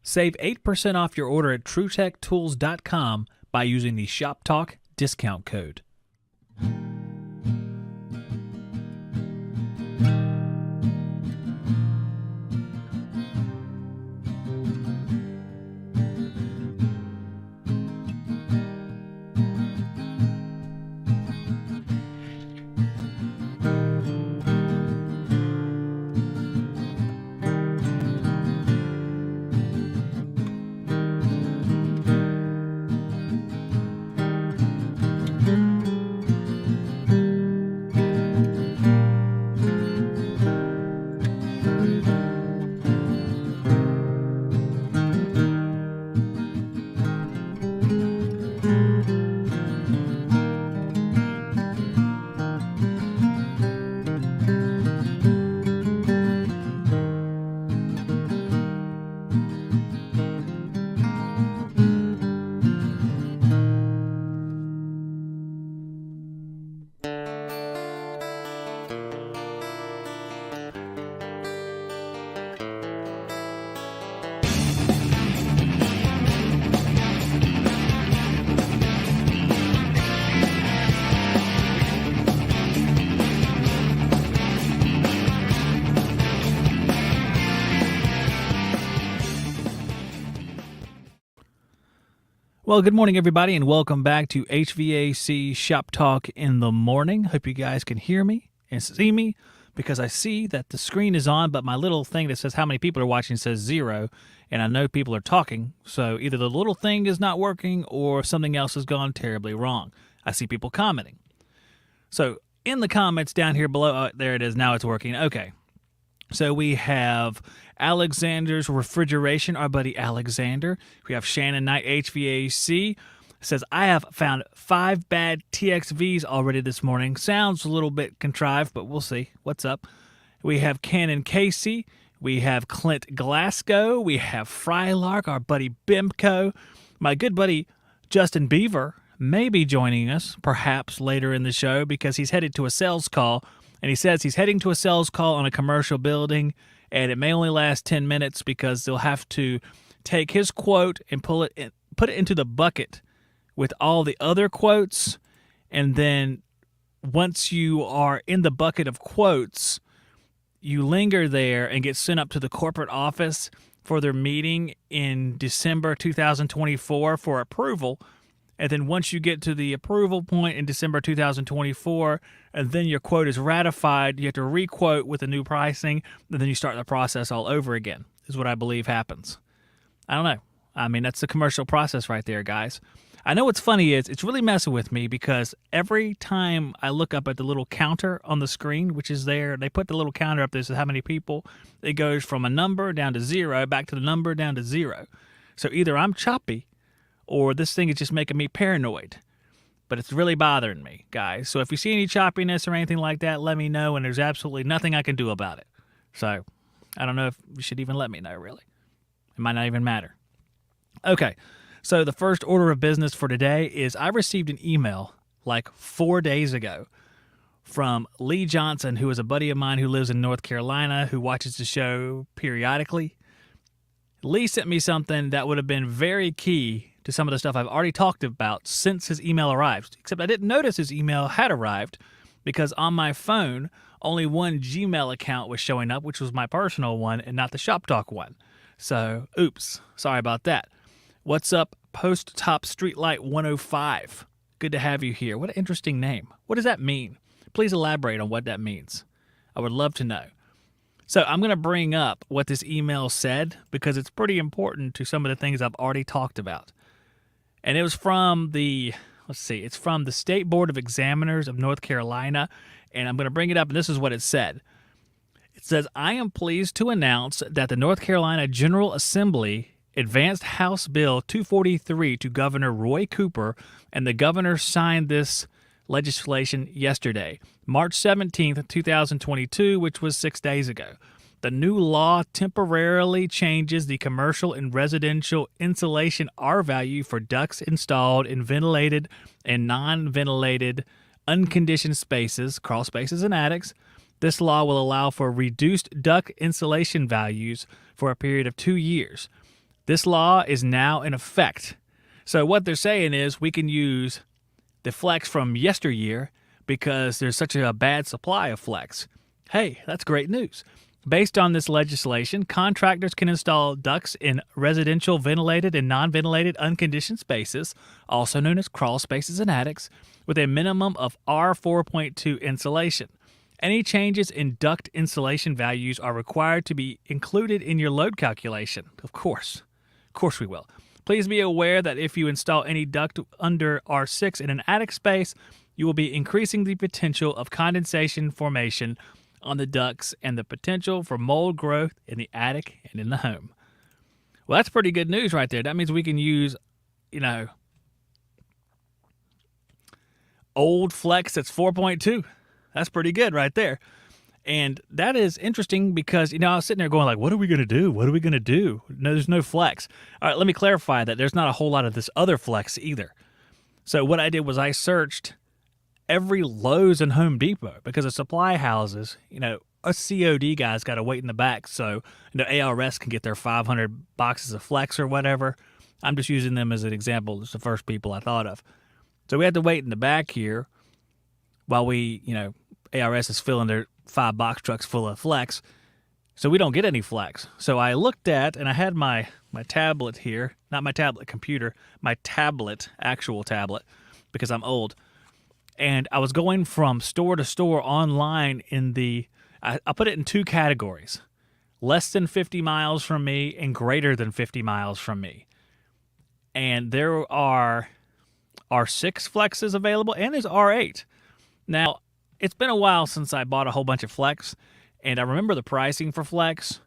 Save 8% off your order at TruTechTools.com by using the Shop Talk discount code. Well, good morning, everybody, and welcome back to HVAC Shop Talk in the morning. Hope you guys can hear me and see me, because I see that the screen is on, but my little thing that says how many people are watching says 0, and I know people are talking, so either the little thing is not working or something else has gone terribly wrong. I see people commenting. So in the comments down here below, there it is, now it's working. Okay. So we have Alexander's Refrigeration, our buddy Alexander. We have Shannon Knight HVAC. Says, I have found 5 bad TXVs already this morning. Sounds a little bit contrived, but we'll see. What's up? We have Cannon Casey. We have Clint Glasgow. We have Frylark, our buddy Bimco. My good buddy Justin Beaver may be joining us perhaps later in the show because he's headed to a sales call. And he says he's heading to a sales call on a commercial building, and it may only last 10 minutes because they'll have to take his quote and put it into the bucket with all the other quotes. And then once you are in the bucket of quotes, you linger there and get sent up to the corporate office for their meeting in December 2024 for approval. And then once you get to the approval point in December 2024, and then your quote is ratified, you have to re-quote with the new pricing, and then you start the process all over again, is what I believe happens. I don't know. I mean, that's the commercial process right there, guys. I know what's funny is it's really messing with me because every time I look up at the little counter on the screen, which is there, they put the little counter up there, says how many people, it goes from a number down to 0, back to the number down to 0. So either I'm choppy, or this thing is just making me paranoid. But it's really bothering me, guys. So if you see any choppiness or anything like that, let me know, and there's absolutely nothing I can do about it. So I don't know if you should even let me know, really. It might not even matter. Okay, so the first order of business for today is I received an email like 4 days ago from Lee Johnson, who is a buddy of mine who lives in North Carolina, who watches the show periodically. Lee sent me something that would have been very key to some of the stuff I've already talked about since his email arrived, except I didn't notice his email had arrived because on my phone, only one Gmail account was showing up, which was my personal one and not the Shop Talk one. So, oops, sorry about that. What's up, Post Top Streetlight 105? Good to have you here. What an interesting name. What does that mean? Please elaborate on what that means. I would love to know. So I'm going to bring up what this email said because it's pretty important to some of the things I've already talked about. And it was from it's from the State Board of Examiners of North Carolina, and I'm going to bring it up, and this is what it said. It says, I am pleased to announce that the North Carolina General Assembly advanced House Bill 243 to Governor Roy Cooper, and the governor signed this legislation yesterday, March 17th, 2022, which was 6 days ago. The new law temporarily changes the commercial and residential insulation R value for ducts installed in ventilated and non-ventilated unconditioned spaces, crawl spaces, and attics. This law will allow for reduced duct insulation values for a period of 2 years. This law is now in effect. So what they're saying is we can use the flex from yesteryear because there's such a bad supply of flex. Hey, that's great news. Based on this legislation, contractors can install ducts in residential ventilated and non-ventilated unconditioned spaces, also known as crawl spaces and attics, with a minimum of R4.2 insulation. Any changes in duct insulation values are required to be included in your load calculation. Of course we will. Please be aware that if you install any duct under R6 in an attic space, you will be increasing the potential of condensation formation on the ducts and the potential for mold growth in the attic and in the home. Well, that's pretty good news right there. That means we can use, old flex that's 4.2. That's pretty good right there. And that is interesting because, I was sitting there going like, what are we going to do? What are we going to do? No, there's no flex. All right, let me clarify that there's not a whole lot of this other flex either. So what I did was I searched every Lowe's and Home Depot because the supply houses, us COD guys got to wait in the back so ARS can get their 500 boxes of flex or whatever. I'm just using them as an example. It's the first people I thought of. So we had to wait in the back here while we, ARS is filling their 5 box trucks full of flex. So we don't get any flex. So I looked at, and I had my tablet here, not my tablet computer, my tablet, actual tablet, because I'm old. And I was going from store to store online I put it in 2 categories, less than 50 miles from me and greater than 50 miles from me. And there are R6 flexes available and there's R8. Now, it's been a while since I bought a whole bunch of flex, and I remember the pricing for flex.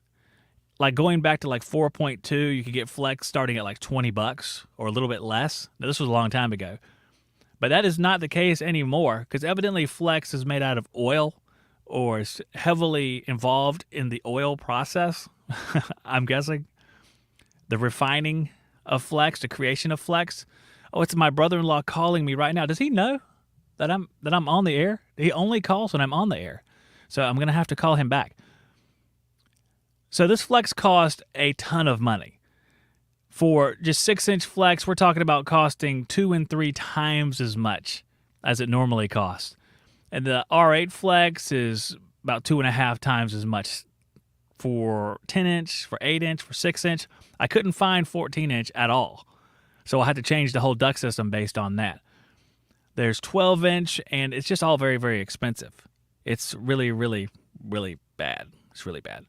Like going back to like 4.2, you could get flex starting at like $20 or a little bit less. Now, this was a long time ago. But that is not the case anymore because evidently flex is made out of oil or is heavily involved in the oil process. I'm guessing the refining of flex, the creation of flex. Oh, it's my brother-in-law calling me right now. Does he know that I'm on the air? He only calls when I'm on the air. So I'm going to have to call him back. So this flex cost a ton of money. For just 6-inch flex, we're talking about costing 2 and 3 times as much as it normally costs. And the R8 flex is about 2.5 times as much for 10-inch, for 8-inch, for 6-inch. I couldn't find 14-inch at all. So I had to change the whole duct system based on that. There's 12-inch, and it's just all very, very expensive. It's really, really, really bad. It's really bad.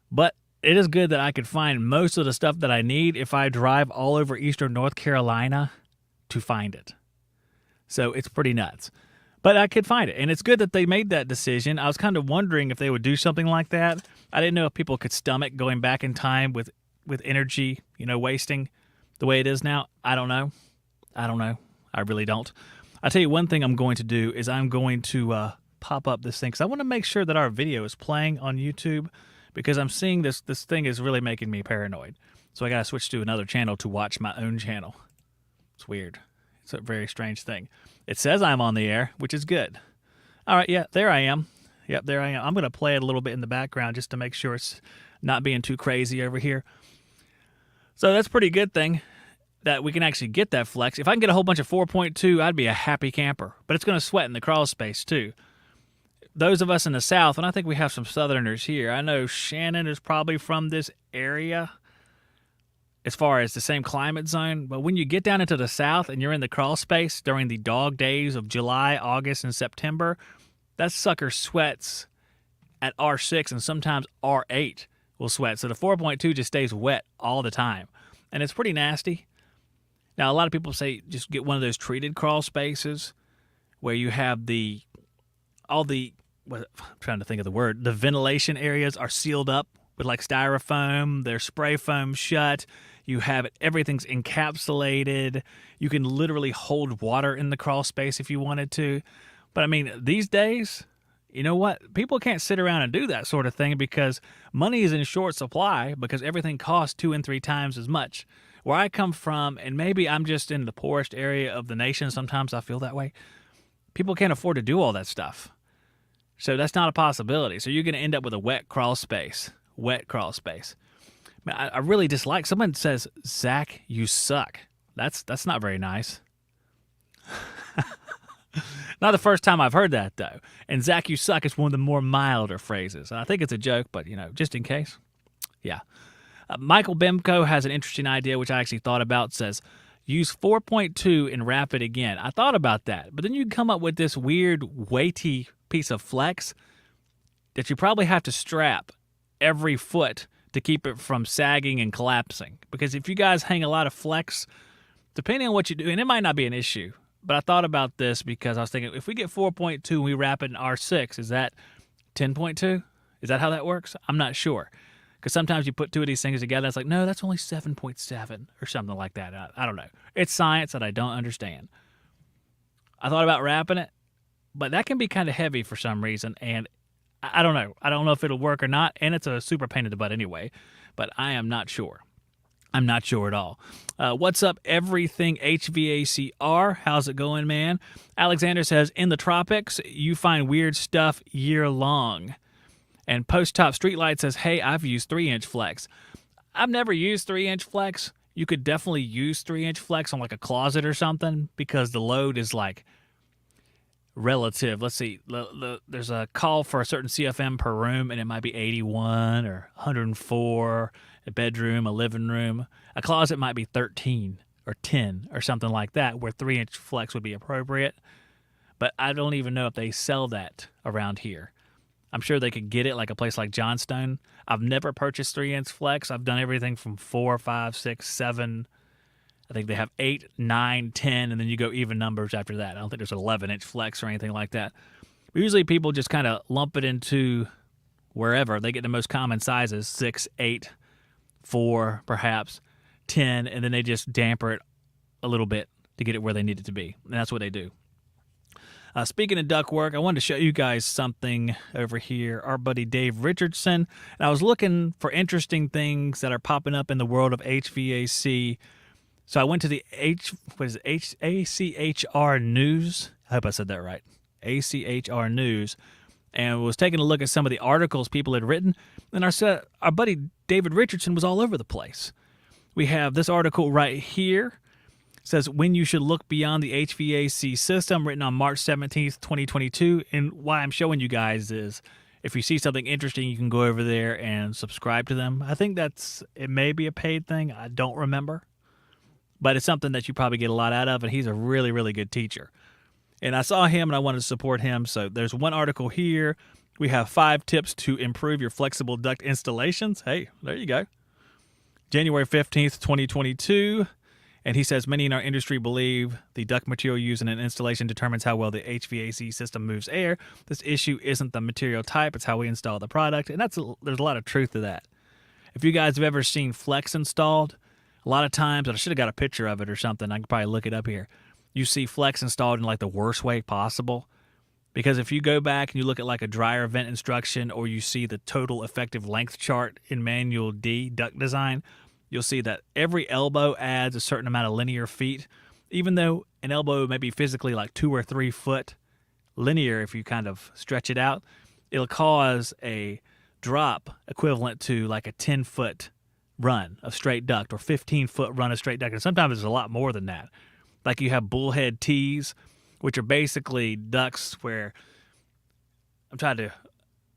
But it is good that I could find most of the stuff that I need if I drive all over eastern North Carolina to find it. So it's pretty nuts. But I could find it, and it's good that they made that decision. I was kind of wondering if they would do something like that. I didn't know if people could stomach going back in time with energy, wasting the way it is now. I don't know. I really don't. I'll tell you one thing I'm going to do is I'm going to pop up this thing because I want to make sure that our video is playing on YouTube because I'm seeing this thing is really making me paranoid. So I got to switch to another channel to watch my own channel. It's weird. It's a very strange thing. It says I'm on the air, which is good. All right, yeah, there I am. Yep, there I am. I'm going to play it a little bit in the background just to make sure it's not being too crazy over here. So that's a pretty good thing that we can actually get that flex. If I can get a whole bunch of 4.2, I'd be a happy camper. But it's going to sweat in the crawl space too. Those of us in the South, and I think we have some Southerners here. I know Shannon is probably from this area as far as the same climate zone. But when you get down into the South and you're in the crawl space during the dog days of July, August, and September, that sucker sweats at R6 and sometimes R8 will sweat. So the 4.2 just stays wet all the time. And it's pretty nasty. Now, a lot of people say just get one of those treated crawl spaces where you have the I'm trying to think of the word. The ventilation areas are sealed up with like styrofoam. They're spray foam shut. You have it, everything's encapsulated. You can literally hold water in the crawl space if you wanted to. But I mean, these days, you know what? People can't sit around and do that sort of thing because money is in short supply because everything costs 2 and 3 times as much. Where I come from, and maybe I'm just in the poorest area of the nation, sometimes I feel that way, people can't afford to do all that stuff. So that's not a possibility. So you're going to end up with a wet crawl space. Man, I really dislike. Someone says, "Zach, you suck." That's not very nice. Not the first time I've heard that though. And "Zach, you suck" is one of the more milder phrases. I think it's a joke, but just in case. Yeah. Michael Bemko has an interesting idea, which I actually thought about. Says, use 4.2 and wrap it again. I thought about that, but then you come up with this weird weighty piece of flex that you probably have to strap every foot to keep it from sagging and collapsing. Because if you guys hang a lot of flex, depending on what you do, and it might not be an issue, but I thought about this because I was thinking, if we get 4.2 and we wrap it in R6, is that 10.2? Is that how that works? I'm not sure. Because sometimes you put two of these things together, it's like, no, that's only 7.7 or something like that. I don't know. It's science that I don't understand. I thought about wrapping it, but that can be kind of heavy for some reason, and I don't know. I don't know if it'll work or not, and it's a super pain in the butt anyway, but I am not sure. I'm not sure at all. What's up, everything HVACR? How's it going, man? Alexander says, in the tropics, you find weird stuff year long. And Post Top Streetlight says, hey, I've used 3-inch flex. I've never used 3-inch flex. You could definitely use 3-inch flex on like a closet or something because the load is like relative. Let's see. There's a call for a certain CFM per room, and it might be 81 or 104, a bedroom, a living room. A closet might be 13 or 10 or something like that, where 3-inch flex would be appropriate. But I don't even know if they sell that around here. I'm sure they could get it like a place like Johnstone. I've never purchased 3-inch flex. I've done everything from 4, 5, 6, 7. I think they have 8, 9, 10, and then you go even numbers after that. I don't think there's an 11-inch flex or anything like that. But usually people just kind of lump it into wherever. They get the most common sizes, 6, 8, 4, perhaps 10, and then they just damper it a little bit to get it where they need it to be. And that's what they do. Speaking of ductwork, I wanted to show you guys something over here. Our buddy Dave Richardson. And I was looking for interesting things that are popping up in the world of HVAC. So I went to the ACHR News. I hope I said that right. ACHR News. And was taking a look at some of the articles people had written. And our buddy David Richardson was all over the place. We have this article right here. Says when you should look beyond the HVAC system, written on March 17th, 2022. And why I'm showing you guys is if you see something interesting, you can go over there and subscribe to them. I think it may be a paid thing. I don't remember. But it's something that you probably get a lot out of, and he's a really, really good teacher. And I saw him, and I wanted to support him. So there's one article here. We have 5 tips to improve your flexible duct installations. Hey, there you go. January 15th, 2022. And he says, many in our industry believe the duct material used in an installation determines how well the HVAC system moves air. This issue isn't the material type, it's how we install the product. And there's a lot of truth to that. If you guys have ever seen flex installed, a lot of times, and I should have got a picture of it or something, I can probably look it up here. You see flex installed in like the worst way possible. Because if you go back and you look at like a dryer vent instruction, or you see the total effective length chart in Manual D, duct design, you'll see that every elbow adds a certain amount of linear feet. Even though an elbow may be physically like 2 or 3 foot linear, if you kind of stretch it out, it'll cause a drop equivalent to like a 10-foot run of straight duct, or 15-foot run of straight duct. And sometimes it's a lot more than that. Like you have bullhead T's, which are basically ducts where, I'm trying to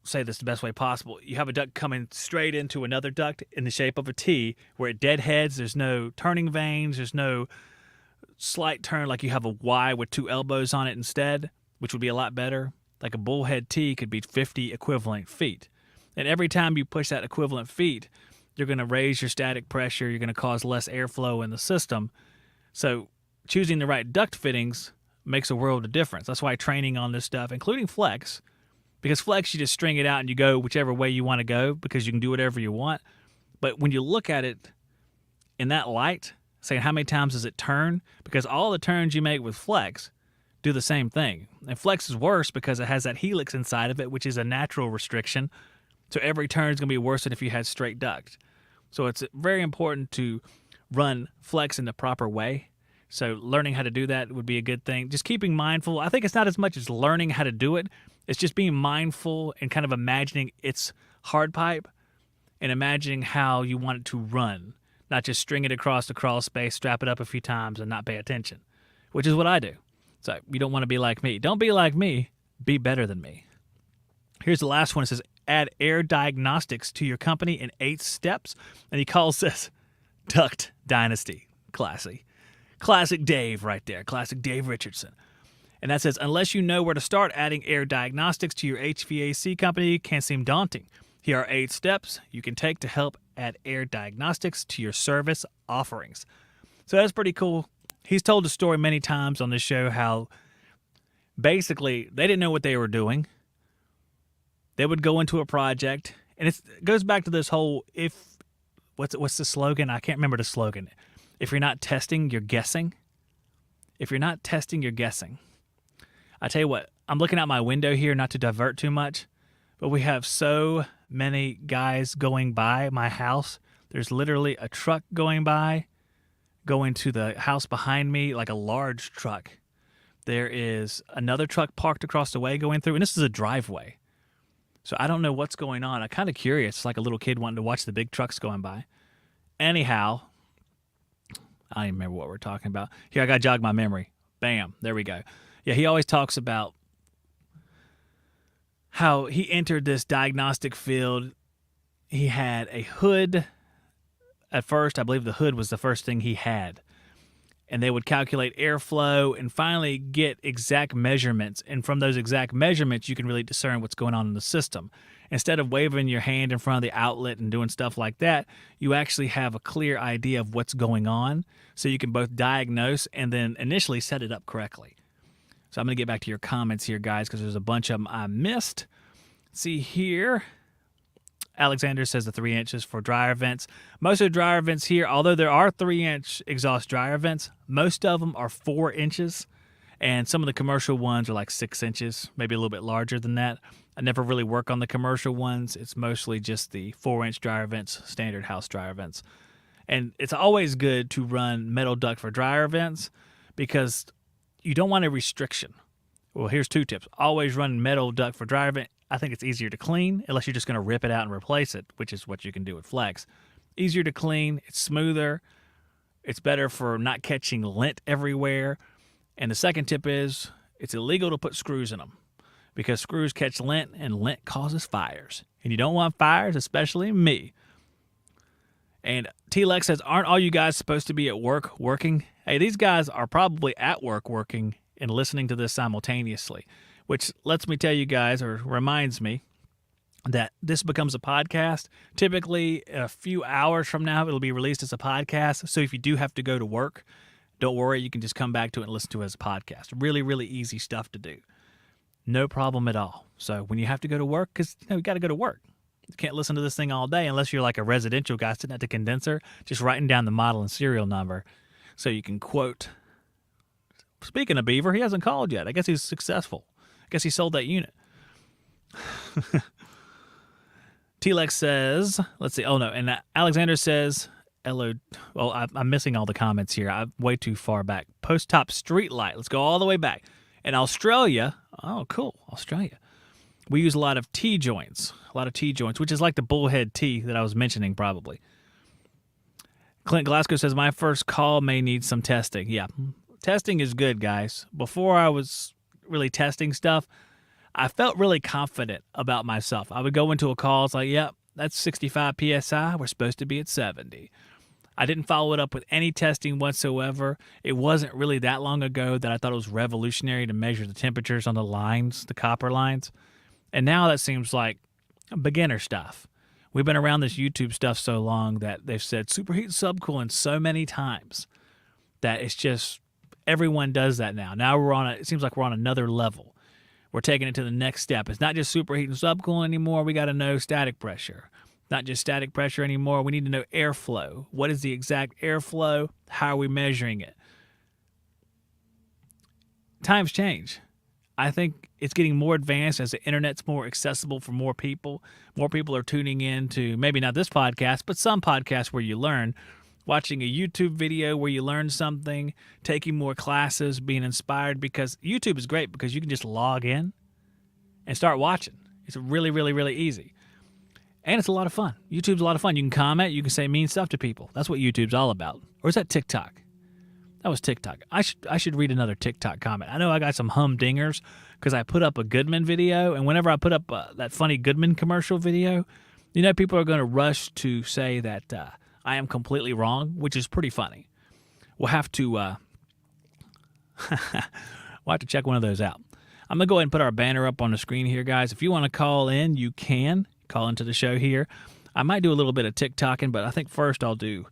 say this the best way possible. You have a duct coming straight into another duct in the shape of a T, where it deadheads. There's no turning vanes. There's no slight turn like you have a Y with 2 elbows on it instead, which would be a lot better. Like a bullhead T could be 50 equivalent feet. And every time you push that equivalent feet, you're going to raise your static pressure. You're going to cause less airflow in the system. So choosing the right duct fittings makes a world of difference. That's why training on this stuff, including flex, because flex, you just string it out and you go whichever way you want to go because you can do whatever you want. But when you look at it in that light, saying how many times does it turn? Because all the turns you make with flex do the same thing. And flex is worse because it has that helix inside of it, which is a natural restriction. So every turn is going to be worse than if you had straight duct. So it's very important to run flex in the proper way. So learning how to do that would be a good thing. Just keeping mindful. I think it's not as much as learning how to do it. It's just being mindful and kind of imagining it's hard pipe and imagining how you want it to run, not just string it across the crawl space, strap it up a few times, and not pay attention, which is what I do. So you don't want to be like me. Don't be like me. Be better than me. Here's the last one. It says, add air diagnostics to your company in 8 steps. And he calls this Duct Dynasty. Classic Dave right there. Classic Dave Richardson. And that says, unless you know where to start, adding air diagnostics to your HVAC company can seem daunting. Here are 8 steps you can take to help add air diagnostics to your service offerings. So that's pretty cool. He's told the story many times on this show how basically they didn't know what they were doing. They would go into a project, and it goes back to this whole what's the slogan? I can't remember the slogan. If you're not testing, you're guessing. If you're not testing, you're guessing. I tell you what, I'm looking out my window here, not to divert too much, but we have so many guys going by my house. There's literally a truck going by, going to the house behind me, like a large truck. There is another truck parked across the way going through, and this is a driveway. So I don't know what's going on. I'm kind of curious. It's like a little kid wanting to watch the big trucks going by. Anyhow, I don't even remember what we're talking about. Here, I got to jog my memory. Bam. There we go. Yeah, he always talks about how he entered this diagnostic field. He had a hood. At first, I believe the hood was the first thing he had. And they would calculate airflow and finally get exact measurements. And from those exact measurements, you can really discern what's going on in the system. Instead of waving your hand in front of the outlet and doing stuff like that, you actually have a clear idea of what's going on, so you can both diagnose and then initially set it up correctly. So I'm going to get back to your comments here, guys, because there's a bunch of them I missed. See here. Alexander says the 3 inches for dryer vents. Most of the dryer vents here, although there are 3-inch exhaust dryer vents, most of them are 4 inches, and some of the commercial ones are like 6 inches, maybe a little bit larger than that. I never really work on the commercial ones. It's mostly just the 4-inch dryer vents, standard house dryer vents. And it's always good to run metal duct for dryer vents because you don't want a restriction. Well, here's 2 tips. Always run metal duct for dryer vent. I think it's easier to clean unless you're just going to rip it out and replace it, which is what you can do with flex. Easier to clean. It's smoother. It's better for not catching lint everywhere. And the second tip is it's illegal to put screws in them because screws catch lint and lint causes fires. And you don't want fires, especially me. And T-Lex says, aren't all you guys supposed to be at work working? Hey, these guys are probably at work working and listening to this simultaneously, which lets me tell you guys, or reminds me, that this becomes a podcast. Typically, a few hours from now, it'll be released as a podcast. So if you do have to go to work, don't worry. You can just come back to it and listen to it as a podcast. Really, really easy stuff to do. No problem at all. So when you have to go to work, because you got to go to work. You can't listen to this thing all day unless you're like a residential guy sitting at the condenser, just writing down the model and serial number so you can quote. Speaking of Beaver, he hasn't called yet. I guess he's successful. I guess he sold that unit. T-Lex says, let's see. Oh, no. And Alexander says, hello. Well, I'm missing all the comments here. I'm way too far back. Post-top street light. Let's go all the way back. In Australia, oh, cool. Australia. We use a lot of T-joints, which is like the bullhead T that I was mentioning probably. Clint Glasgow says, my first call may need some testing. Yeah, testing is good, guys. Before I was really testing stuff, I felt really confident about myself. I would go into a call, it's like, yep, that's 65 PSI. We're supposed to be at 70. I didn't follow it up with any testing whatsoever. It wasn't really that long ago that I thought it was revolutionary to measure the temperatures on the lines, the copper lines. And now that seems like beginner stuff. We've been around this YouTube stuff so long that they've said superheat subcooling so many times that it's just everyone does that now. Now it seems like we're on another level. We're taking it to the next step. It's not just superheat and subcooling anymore. We got to know static pressure. Not just static pressure anymore. We need to know airflow. What is the exact airflow? How are we measuring it? Times change. I think it's getting more advanced as the internet's more accessible for more people. More people are tuning in to maybe not this podcast, but some podcasts where you learn, watching a YouTube video where you learn something, taking more classes, being inspired, because YouTube is great because you can just log in and start watching. It's really, really, really easy. And it's a lot of fun. YouTube's a lot of fun. You can comment. You can say mean stuff to people. That's what YouTube's all about. Or is that TikTok? That was TikTok. I should read another TikTok comment. I know I got some humdingers because I put up a Goodman video, and whenever I put up that funny Goodman commercial video, people are going to rush to say that I am completely wrong, which is pretty funny. We'll have to we'll have to check one of those out. I'm going to go ahead and put our banner up on the screen here, guys. If you want to call in, you can call into the show here. I might do a little bit of TikToking, but I think first I'll do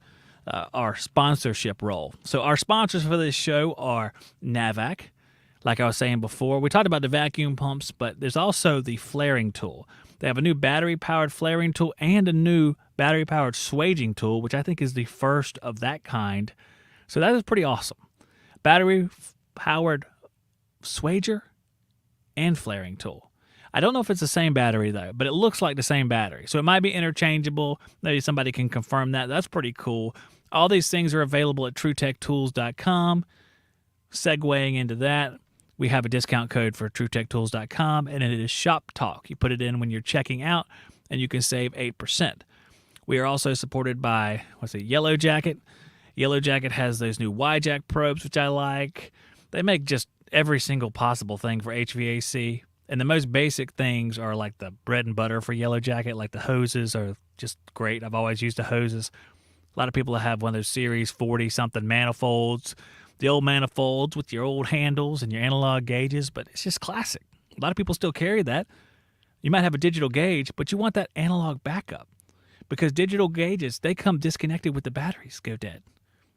our sponsorship role. So our sponsors for this show are NAVAC. Like I was saying before, we talked about the vacuum pumps, but there's also the flaring tool. They have a new battery-powered flaring tool and a new battery-powered swaging tool, which I think is the first of that kind. So that is pretty awesome. Battery-powered swager and flaring tool. I don't know if it's the same battery, though, but it looks like the same battery. So it might be interchangeable. Maybe somebody can confirm that. That's pretty cool. All these things are available at TrueTechTools.com. Segueing into that, we have a discount code for TrueTechTools.com, and it is Shop Talk. You put it in when you're checking out, and you can save 8%. We are also supported by, Yellow Jacket. Yellow Jacket has those new Y-Jack probes, which I like. They make just every single possible thing for HVAC. And the most basic things are like the bread and butter for Yellow Jacket, like the hoses are just great. I've always used the hoses. A lot of people have one of those Series 40-something manifolds, the old manifolds with your old handles and your analog gauges, but it's just classic. A lot of people still carry that. You might have a digital gauge, but you want that analog backup because digital gauges, they come disconnected with the batteries go dead.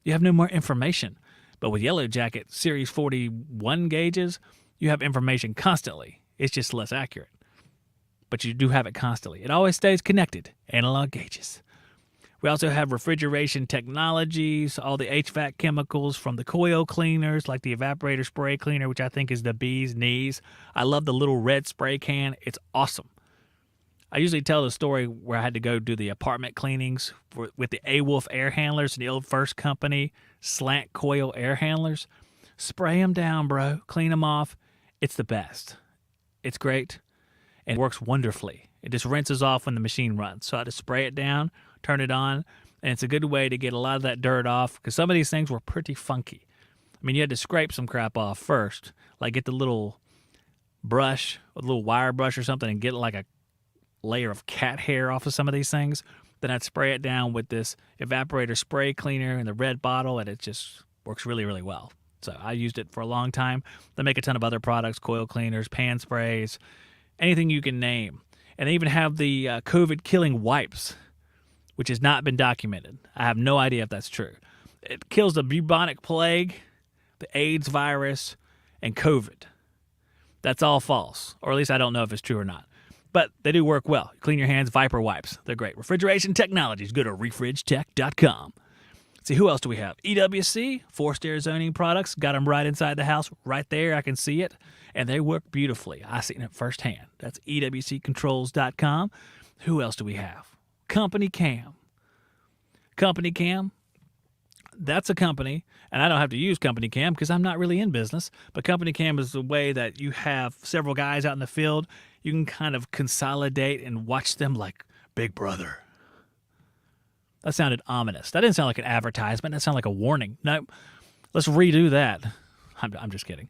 You have no more information. But with Yellow Jacket Series 41 gauges, you have information constantly. It's just less accurate. But you do have it constantly. It always stays connected. Analog gauges. We also have refrigeration technologies, all the HVAC chemicals from the coil cleaners, like the evaporator spray cleaner, which I think is the bee's knees. I love the little red spray can. It's awesome. I usually tell the story where I had to go do the apartment cleanings with the A-Wolf air handlers and the old First Company slant coil air handlers. Spray them down, bro. Clean them off. It's the best. It's great and it works wonderfully. It just rinses off when the machine runs. So I had to spray it down, turn it on, and it's a good way to get a lot of that dirt off because some of these things were pretty funky. I mean, you had to scrape some crap off first, like get the little brush, a little wire brush or something, and get like a layer of cat hair off of some of these things. Then I'd spray it down with this evaporator spray cleaner in the red bottle, and it just works really, really well. So I used it for a long time. They make a ton of other products, coil cleaners, pan sprays, anything you can name. And they even have the COVID-killing wipes, which has not been documented. I have no idea if that's true. It kills the bubonic plague, the AIDS virus, and COVID. That's all false, or at least I don't know if it's true or not. But they do work well. Clean your hands, Viper wipes. They're great. Refrigeration technologies. Go to refrigetech.com. See, who else do we have? EWC, forced air zoning products. Got them right inside the house, right there. I can see it. And they work beautifully. I've seen it firsthand. That's EWCcontrols.com. Who else do we have? Company Cam. Company Cam, that's a company, and I don't have to use Company Cam because I'm not really in business, but Company Cam is the way that you have several guys out in the field. You can kind of consolidate and watch them like Big Brother. That sounded ominous. That didn't sound like an advertisement. That sounded like a warning. No, let's redo that. I'm just kidding.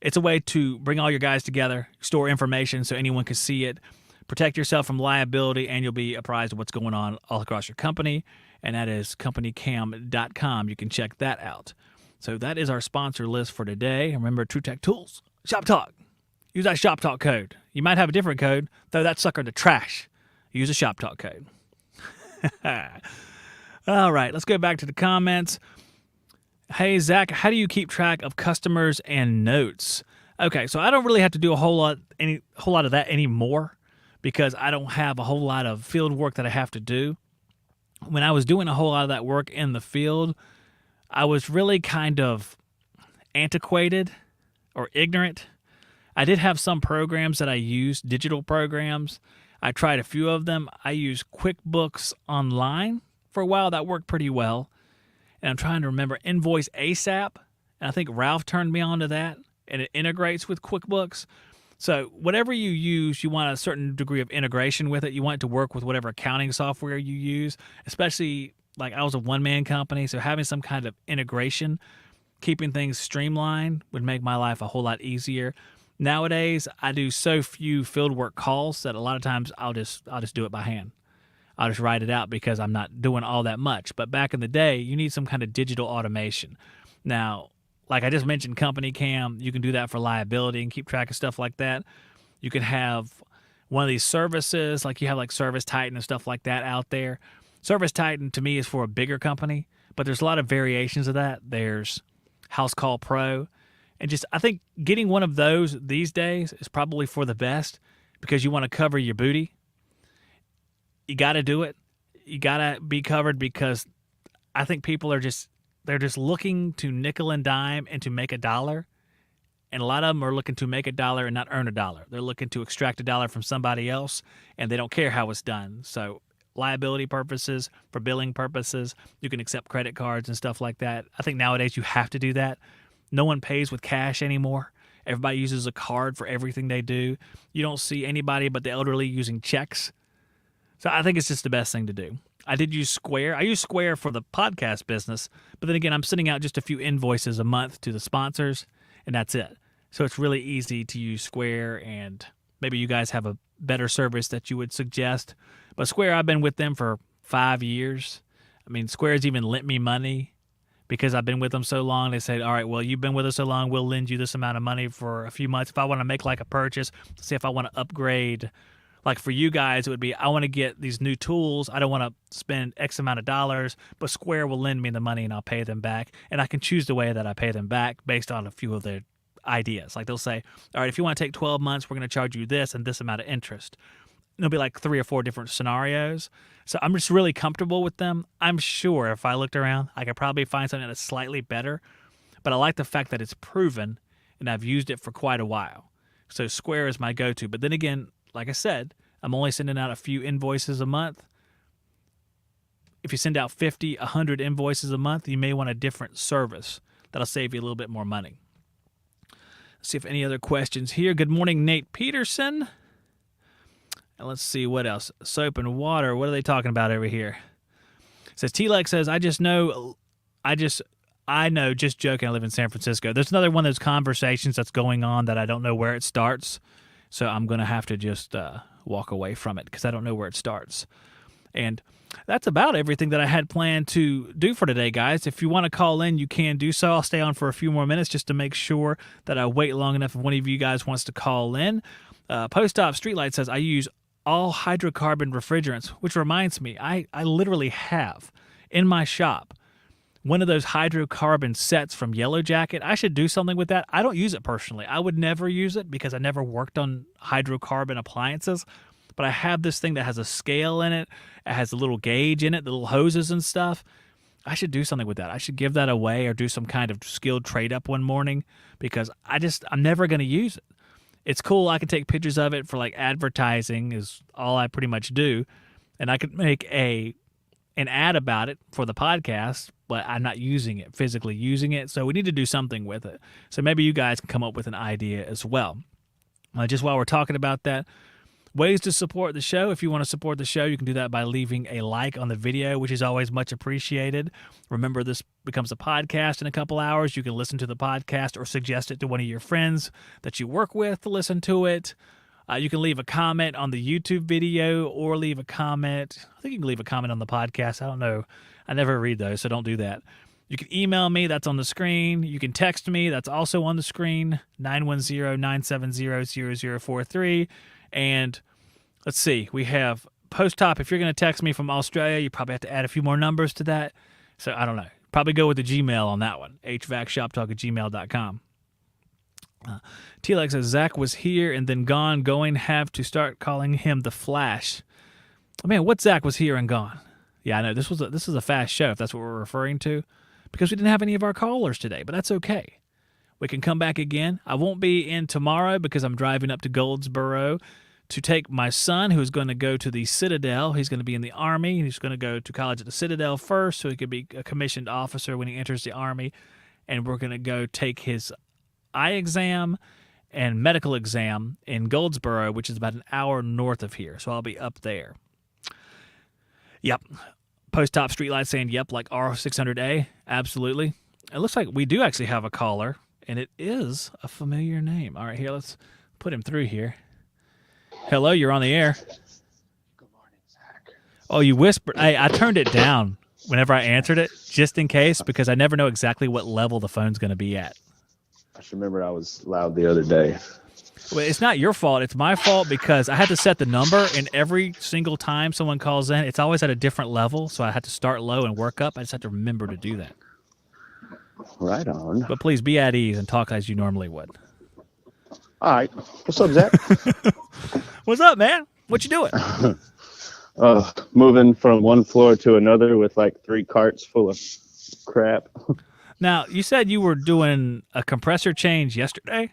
It's a way to bring all your guys together, store information so anyone can see it, protect yourself from liability, and you'll be apprised of what's going on all across your company, and that is companycam.com. You can check that out. So that is our sponsor list for today. Remember, True Tech Tools, Shop Talk. Use that Shop Talk code. You might have a different code. Throw that sucker in the trash. Use a Shop Talk code. All right, let's go back to the comments. Hey, Zach, how do you keep track of customers and notes? Okay, so I don't really have to do a whole lot of that anymore because I don't have a whole lot of field work that I have to do. When I was doing a whole lot of that work in the field, I was really kind of antiquated or ignorant. I did have some programs that I used, digital programs. I tried a few of them. I used QuickBooks Online for a while. That worked pretty well. And I'm trying to remember Invoice ASAP. And I think Ralph turned me on to that. And it integrates with QuickBooks. So whatever you use, you want a certain degree of integration with it. You want it to work with whatever accounting software you use, especially like I was a one-man company, so having some kind of integration, keeping things streamlined would make my life a whole lot easier. Nowadays, I do so few fieldwork calls that a lot of times I'll just do it by hand. I'll just write it out because I'm not doing all that much. But back in the day, you need some kind of digital automation. Now, like I just mentioned, Company Cam, you can do that for liability and keep track of stuff like that. You can have one of these services, like you have like Service Titan and stuff like that out there. Service Titan to me is for a bigger company, but there's a lot of variations of that. There's House Call Pro. And just, I think getting one of those these days is probably for the best because you want to cover your booty. You got to do it. You got to be covered because I think people are they're just looking to nickel and dime and to make a dollar. And a lot of them are looking to make a dollar and not earn a dollar. They're looking to extract a dollar from somebody else, and they don't care how it's done. So liability purposes, for billing purposes, you can accept credit cards and stuff like that. I think nowadays you have to do that. No one pays with cash anymore. Everybody uses a card for everything they do. You don't see anybody but the elderly using checks. So I think it's just the best thing to do. I did use Square. I use Square for the podcast business, but then again, I'm sending out just a few invoices a month to the sponsors, and that's it. So it's really easy to use Square, and maybe you guys have a better service that you would suggest. But Square, I've been with them for 5 years. I mean, Square's even lent me money because I've been with them so long. They said, all right, well, you've been with us so long, we'll lend you this amount of money for a few months. If I want to make like a purchase, say if I want to upgrade, like for you guys, it would be, I want to get these new tools. I don't want to spend X amount of dollars, but Square will lend me the money and I'll pay them back. And I can choose the way that I pay them back based on a few of their ideas. Like they'll say, all right, if you want to take 12 months, we're going to charge you this and this amount of interest. And there'll be like 3 or 4 different scenarios. So I'm just really comfortable with them. I'm sure if I looked around, I could probably find something that's slightly better. But I like the fact that it's proven and I've used it for quite a while. So Square is my go-to. But then again, like I said, I'm only sending out a few invoices a month. If you send out 50, 100 invoices a month, you may want a different service. That'll save you a little bit more money. Let's see if any other questions here. Good morning, Nate Peterson. And let's see what else. Soap and water. What are they talking about over here? It says, T-Lex says, I know, just joking, I live in San Francisco. There's another one of those conversations that's going on that I don't know where it starts. So I'm going to have to just walk away from it because I don't know where it starts. And that's about everything that I had planned to do for today, guys. If you want to call in, you can do so. I'll stay on for a few more minutes just to make sure that I wait long enough if one of you guys wants to call in. Post-op Streetlight says, I use all hydrocarbon refrigerants, which reminds me, I literally have in my shop one of those hydrocarbon sets from Yellow Jacket. I should do something with that. I don't use it personally. I would never use it because I never worked on hydrocarbon appliances. But I have this thing that has a scale in it. It has a little gauge in it, the little hoses and stuff. I should do something with that. I should give that away or do some kind of skilled trade-up one morning because I'm never going to use it. It's cool. I can take pictures of it for like advertising is all I pretty much do. And I could make an ad about it for the podcast, but I'm not physically using it. So we need to do something with it. So maybe you guys can come up with an idea as well. Just while we're talking about that, ways to support the show. If you want to support the show, you can do that by leaving a like on the video, which is always much appreciated. Remember, this becomes a podcast in a couple hours. You can listen to the podcast or suggest it to one of your friends that you work with to listen to it. You can leave a comment on the YouTube video or leave a comment. I think you can leave a comment on the podcast. I don't know. I never read those, so don't do that. You can email me. That's on the screen. You can text me. That's also on the screen, 910-970-0043. And let's see, we have post-op. If you're going to text me from Australia, you probably have to add a few more numbers to that. So I don't know. Probably go with the Gmail on that one, hvacshoptalk@gmail.com. T-Lex says, Zach was here and then gone, going have to start calling him the Flash. Oh, man, what Zach was here and gone? Yeah, I know, this is a fast show, if that's what we're referring to, because we didn't have any of our callers today, but that's okay. We can come back again. I won't be in tomorrow because I'm driving up to Goldsboro to take my son, who's going to go to the Citadel. He's going to be in the Army. He's going to go to college at the Citadel first so he could be a commissioned officer when he enters the Army. And we're going to go take his eye exam and medical exam in Goldsboro, which is about an hour north of here. So I'll be up there. Yep. Post-top streetlight saying, yep, like R600A. Absolutely. It looks like we do actually have a caller, and it is a familiar name. All right, here, let's put him through here. Hello, you're on the air. Good morning, Zach. Oh, you whispered. Hey, I turned it down whenever I answered it, just in case, because I never know exactly what level the phone's going to be at. I should remember I was loud the other day. Well, it's not your fault. It's my fault because I had to set the number, and every single time someone calls in, it's always at a different level, so I had to start low and work up. I just have to remember to do that. Right on. But please be at ease and talk as you normally would. All right. What's up, Zach? What's up, man? What you doing? Moving from one floor to another with like 3 carts full of crap. Now, you said you were doing a compressor change yesterday?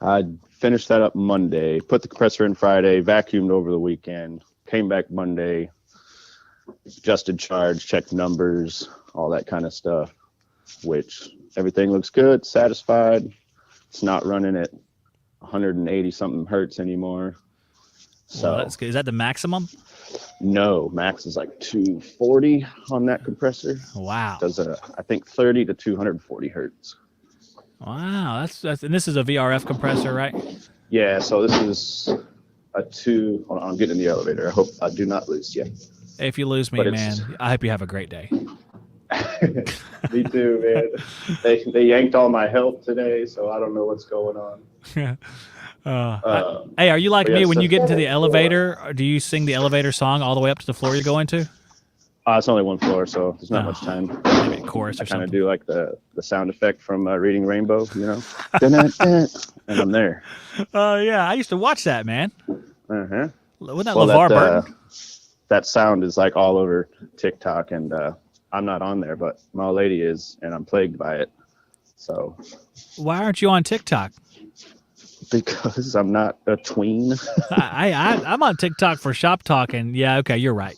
I finished that up Monday, put the compressor in Friday, vacuumed over the weekend, came back Monday, adjusted charge, checked numbers, all that kind of stuff, which everything looks good, satisfied. It's not running at 180 something hertz anymore. So Well, that's good. Is that the maximum? no, max is like 240 on that compressor. Wow. Does I think 30 to 240 hertz. Wow. That's and this is a VRF compressor, right? Yeah, so this is a 2. Hold on, I'm getting in the elevator. I hope I do not lose you. If you lose me, But man, I hope you have a great day. Me too, man. They yanked all my help today, so I don't know what's going on. Hey, are you like But me yeah, when so- you get into the elevator? Or do you sing the elevator song all the way up to the floor you're going to? It's only 1 floor, so there's not Oh. much time. Maybe a chorus or I kind of something. do like the sound effect from Reading Rainbow, you know, Dun-dun-dun, and I'm there. Oh, yeah. I used to watch that, man. Uh-huh. Wasn't that Well, LeVar Burton? that sound is like all over TikTok, and I'm not on there, but my old lady is, and I'm plagued by it. So Why aren't you on TikTok? because I'm not a tween. I'm on TikTok for Shop Talk, and yeah, okay, you're right.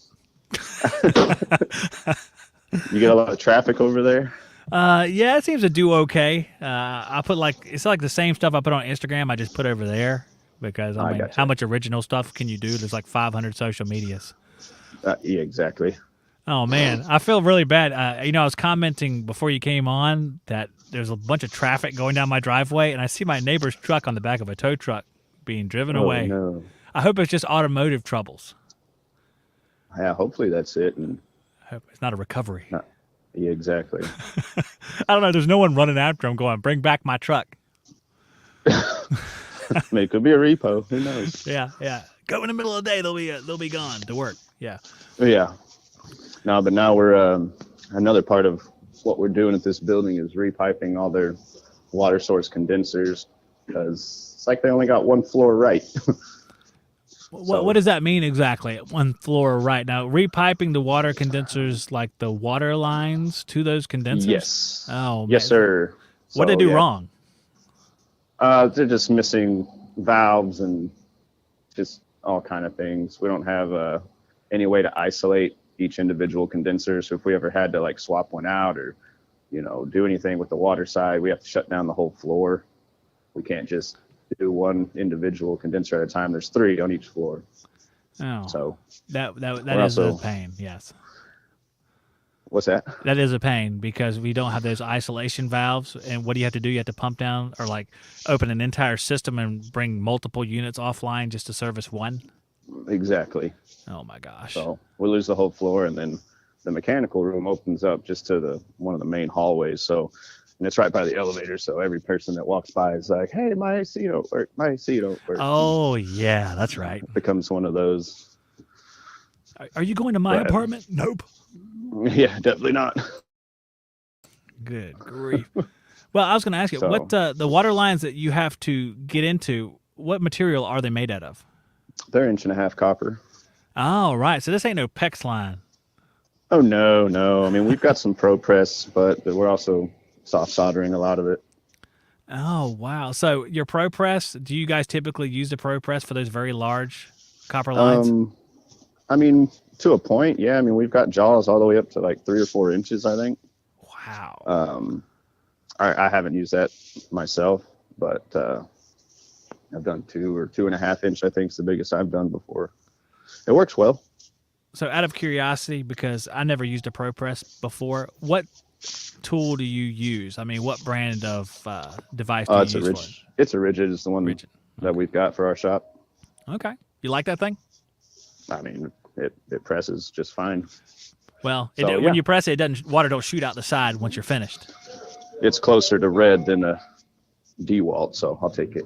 You get a lot of traffic over there. Yeah, it seems to do okay. I put it's like the same stuff I put on Instagram. I just put over there because I mean, gotcha. how much original stuff can you do? There's like 500 social medias. Yeah, exactly. Oh man, I feel really bad. I was commenting before you came on that there's a bunch of traffic going down my driveway, and I see my neighbor's truck on the back of a tow truck being driven away. No. I hope it's just automotive troubles. Yeah, hopefully that's it. And I hope it's not a recovery. yeah, exactly. I don't know. There's no one running after him going, "Bring back my truck." I mean, it could be a repo. Who knows? Yeah. Go in the middle of the day. They'll be gone to work. Yeah. Yeah. No, but now we're another part of what we're doing at this building is repiping all their water source condensers because it's like they only got 1 floor right. What does that mean exactly? 1 floor right now, repiping the water condensers, like the water lines to those condensers. Yes. Oh, man. Yes, sir. What did they do wrong? They're just missing valves and just all kind of things. We don't have any way to isolate each individual condenser. So if we ever had to like swap one out or, do anything with the water side, we have to shut down the whole floor. We can't just do one individual condenser at a time. There's 3 on each floor. Oh, So that we're is also- a pain. Yes, what's that? that is a pain because we don't have those isolation valves. And what do you have to do? You have to pump down or like open an entire system and bring multiple units offline just to service one. Exactly. Oh my gosh. So we lose the whole floor, and then the mechanical room opens up just to one of the main hallways. So, and it's right by the elevator. So every person that walks by is like, "Hey, my AC don't work. My AC don't work." Oh yeah, that's right. It becomes one of those. Are you going to my Right. apartment? Nope. Yeah, definitely not. Good grief. Well, I was going to ask you, So- what the water lines that you have to get into, what material are they made out of? They're 1.5-inch copper. Oh, right. So this ain't no PEX line. Oh no. I mean, we've got some Pro Press, but we're also soft soldering a lot of it. Oh, wow. So your Pro Press, do you guys typically use the Pro Press for those very large copper lines? I mean, to a point, yeah. I mean, we've got jaws all the way up to like 3 or 4 inches, I think. Wow. I haven't used that myself, but I've done 2 or 2.5 inch. I think is the biggest I've done before. It works well. So out of curiosity, because I never used a ProPress before, what tool do you use? I mean, what brand of device do you use for it? It's a Rigid. It's the one Rigid. that we've got for our shop. Okay. You like that thing? I mean, it presses just fine. Well, So, when you press it, water don't shoot out the side once you're finished. It's closer to red than a DeWalt, so I'll take it.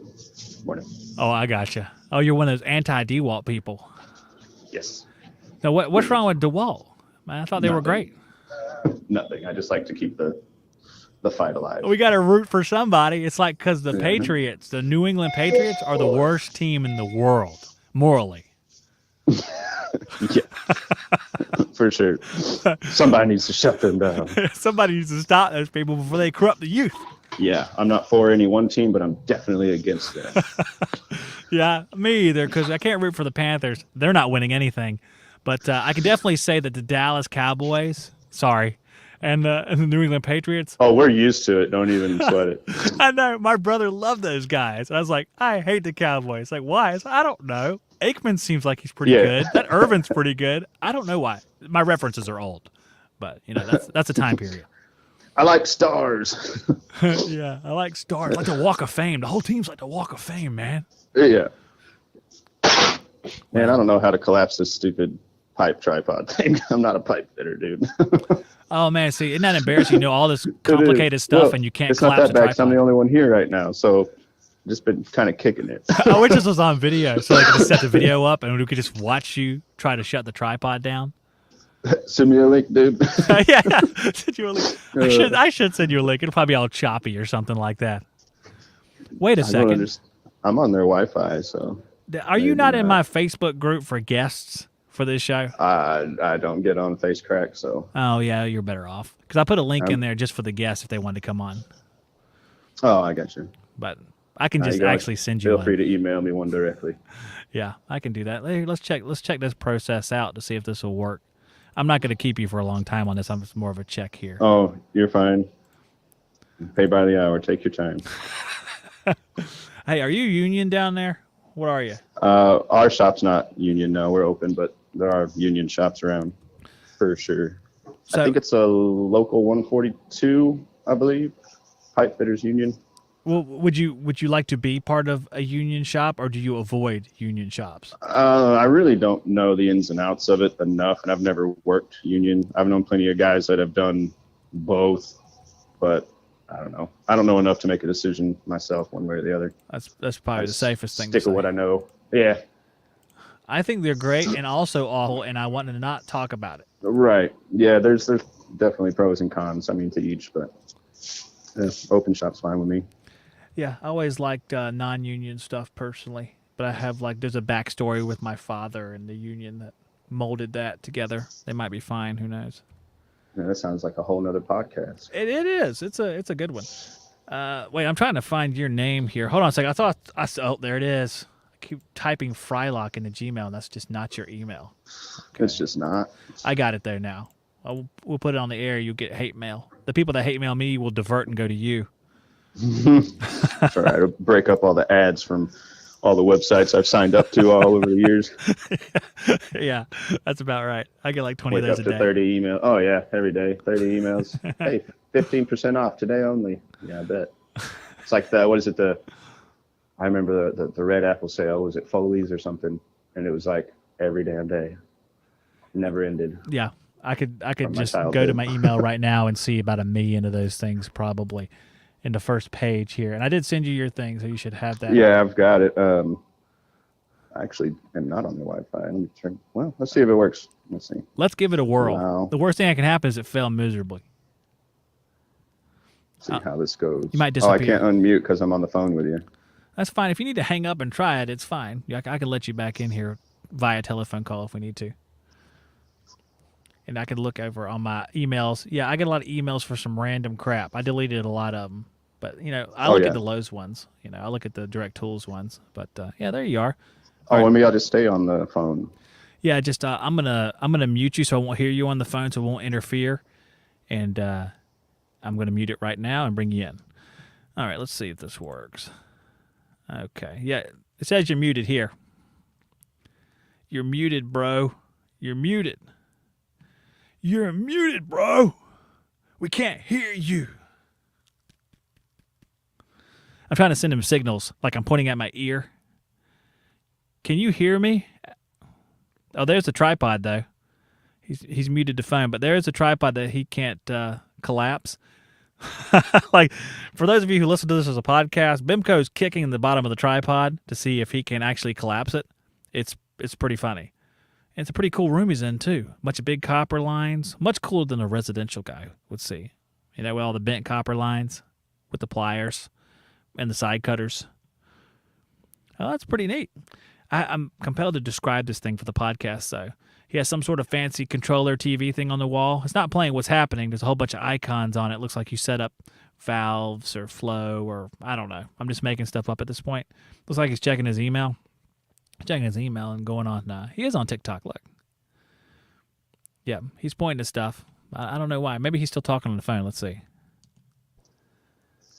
Morning. Oh, I gotcha. Oh, you're one of those anti-DeWalt people. Yes. Now, what's wrong with DeWalt? Man, I thought they were great. Nothing. I just like to keep the fight alive. We got to root for somebody. It's like because the Patriots, the New England Patriots, are the worst team in the world, morally. Yeah. For sure. Somebody needs to shut them down. Somebody needs to stop those people before they corrupt the youth. Yeah, I'm not for any one team, but I'm definitely against them. Yeah, me either, because I can't root for the Panthers. They're not winning anything. But I can definitely say that the Dallas Cowboys, and the New England Patriots. Oh, we're used to it. Don't even sweat it. I know. My brother loved those guys. I was like, I hate the Cowboys. Like, why? I don't know. Aikman seems like he's pretty good. That Irvin's pretty good. I don't know why. My references are old. But, that's a time period. I like stars. Yeah, I like stars. Like the Walk of Fame. The whole team's like the Walk of Fame, man. Yeah. Man, I don't know how to collapse this stupid pipe tripod thing. I'm not a pipe fitter, dude. Oh, man, see, isn't that embarrassing? All this complicated stuff, and you can't collapse it's not that a bad 'cause I'm the only one here right now, so just been kind of kicking it. I wish this was on video, so I could just set the video up, and we could just watch you try to shut the tripod down. Send me a link, dude. Yeah, send you a link. I should send you a link. It'll probably be all choppy or something like that. Wait a second. I'm on their Wi-Fi, so. Are you not in my Facebook group for guests for this show? I don't get on Face Crack, so. Oh, yeah, you're better off. Because I put a link in there just for the guests if they wanted to come on. Oh, I got you. But I can just actually send you Feel free to email me one directly. Yeah, I can do that. Let's check this process out to see if this will work. I'm not going to keep you for a long time on this. I'm just more of a check here. Oh, you're fine. Pay by the hour. Take your time. Hey, are you union down there? What are you? Our shop's not union. No, we're open, but there are union shops around for sure. So, I think it's a local 142, I believe, pipe fitters union. Well, would you like to be part of a union shop, or do you avoid union shops? I really don't know the ins and outs of it enough, and I've never worked union. I've known plenty of guys that have done both, but I don't know. I don't know enough to make a decision myself one way or the other. That's probably the safest thing. Stick with what I know. Yeah. I think they're great and also awful, and I want to not talk about it. Right. Yeah. There's definitely pros and cons. I mean, to each, but open shop's fine with me. Yeah, I always liked non-union stuff personally, but I have there's a backstory with my father and the union that molded that together. They might be fine. Who knows? Yeah, that sounds like a whole nother podcast. It is. It's a good one. Wait, I'm trying to find your name here. Hold on a second. Oh, there it is. I keep typing Frylock into Gmail, and that's just not your email. Okay. It's just not. I got it there now. We'll put it on the air. You'll get hate mail. The people that hate mail me will divert and go to you. That's all right. I'll break up all the ads from all the websites I've signed up to all over the years. Yeah, that's about right. I get like 20 Wake of those up a to day. 30 emails. Oh, yeah, every day. 30 emails. Hey, 15% off today only. Yeah, I bet. It's like I remember the Red Apple sale. Was it Foley's or something? And it was like every damn day. Never ended. Yeah, I could just go to my email right now and see about 1 million of those things probably in the first page here. And I did send you your thing, so you should have that. Yeah, I've got it. I actually am not on the Wi-Fi. Let me turn. Well, let's see if it works. Let's see. Let's give it a whirl. Wow. The worst thing that can happen is it failed miserably. See how this goes. You might disappear. Oh, I can't unmute because I'm on the phone with you. That's fine. If you need to hang up and try it, it's fine. I can let you back in here via telephone call if we need to. And I could look over on my emails. Yeah, I get a lot of emails for some random crap. I deleted a lot of them. But, I look at the Lowe's ones. I look at the Direct Tools ones. But, yeah, there you are. Let me. I'll just stay on the phone. Yeah, just I'm gonna mute you so I won't hear you on the phone, so it won't interfere. And I'm gonna mute it right now and bring you in. All right, let's see if this works. Okay. Yeah, it says you're muted here. You're muted, bro. You're muted. You're muted, bro. We can't hear you. I'm trying to send him signals like I'm pointing at my ear. Can you hear me? Oh, there's the tripod, though. He's muted the phone, but there's a tripod that he can't collapse. Like, for those of you who listen to this as a podcast, Bimco's kicking the bottom of the tripod to see if he can actually collapse it. It's pretty funny. And it's a pretty cool room he's in, too. Bunch of big copper lines. Much cooler than a residential guy would see. You know, with all the bent copper lines with the pliers and the side cutters. Oh, that's pretty neat. I'm compelled to describe this thing for the podcast, though. He has some sort of fancy controller TV thing on the wall. It's not playing what's happening. There's a whole bunch of icons on it. It looks like you set up valves or flow or I don't know. I'm just making stuff up at this point. Looks like he's checking his email. Checking his email and going on. He is on TikTok, look. Yeah, he's pointing to stuff. I don't know why. Maybe he's still talking on the phone. Let's see.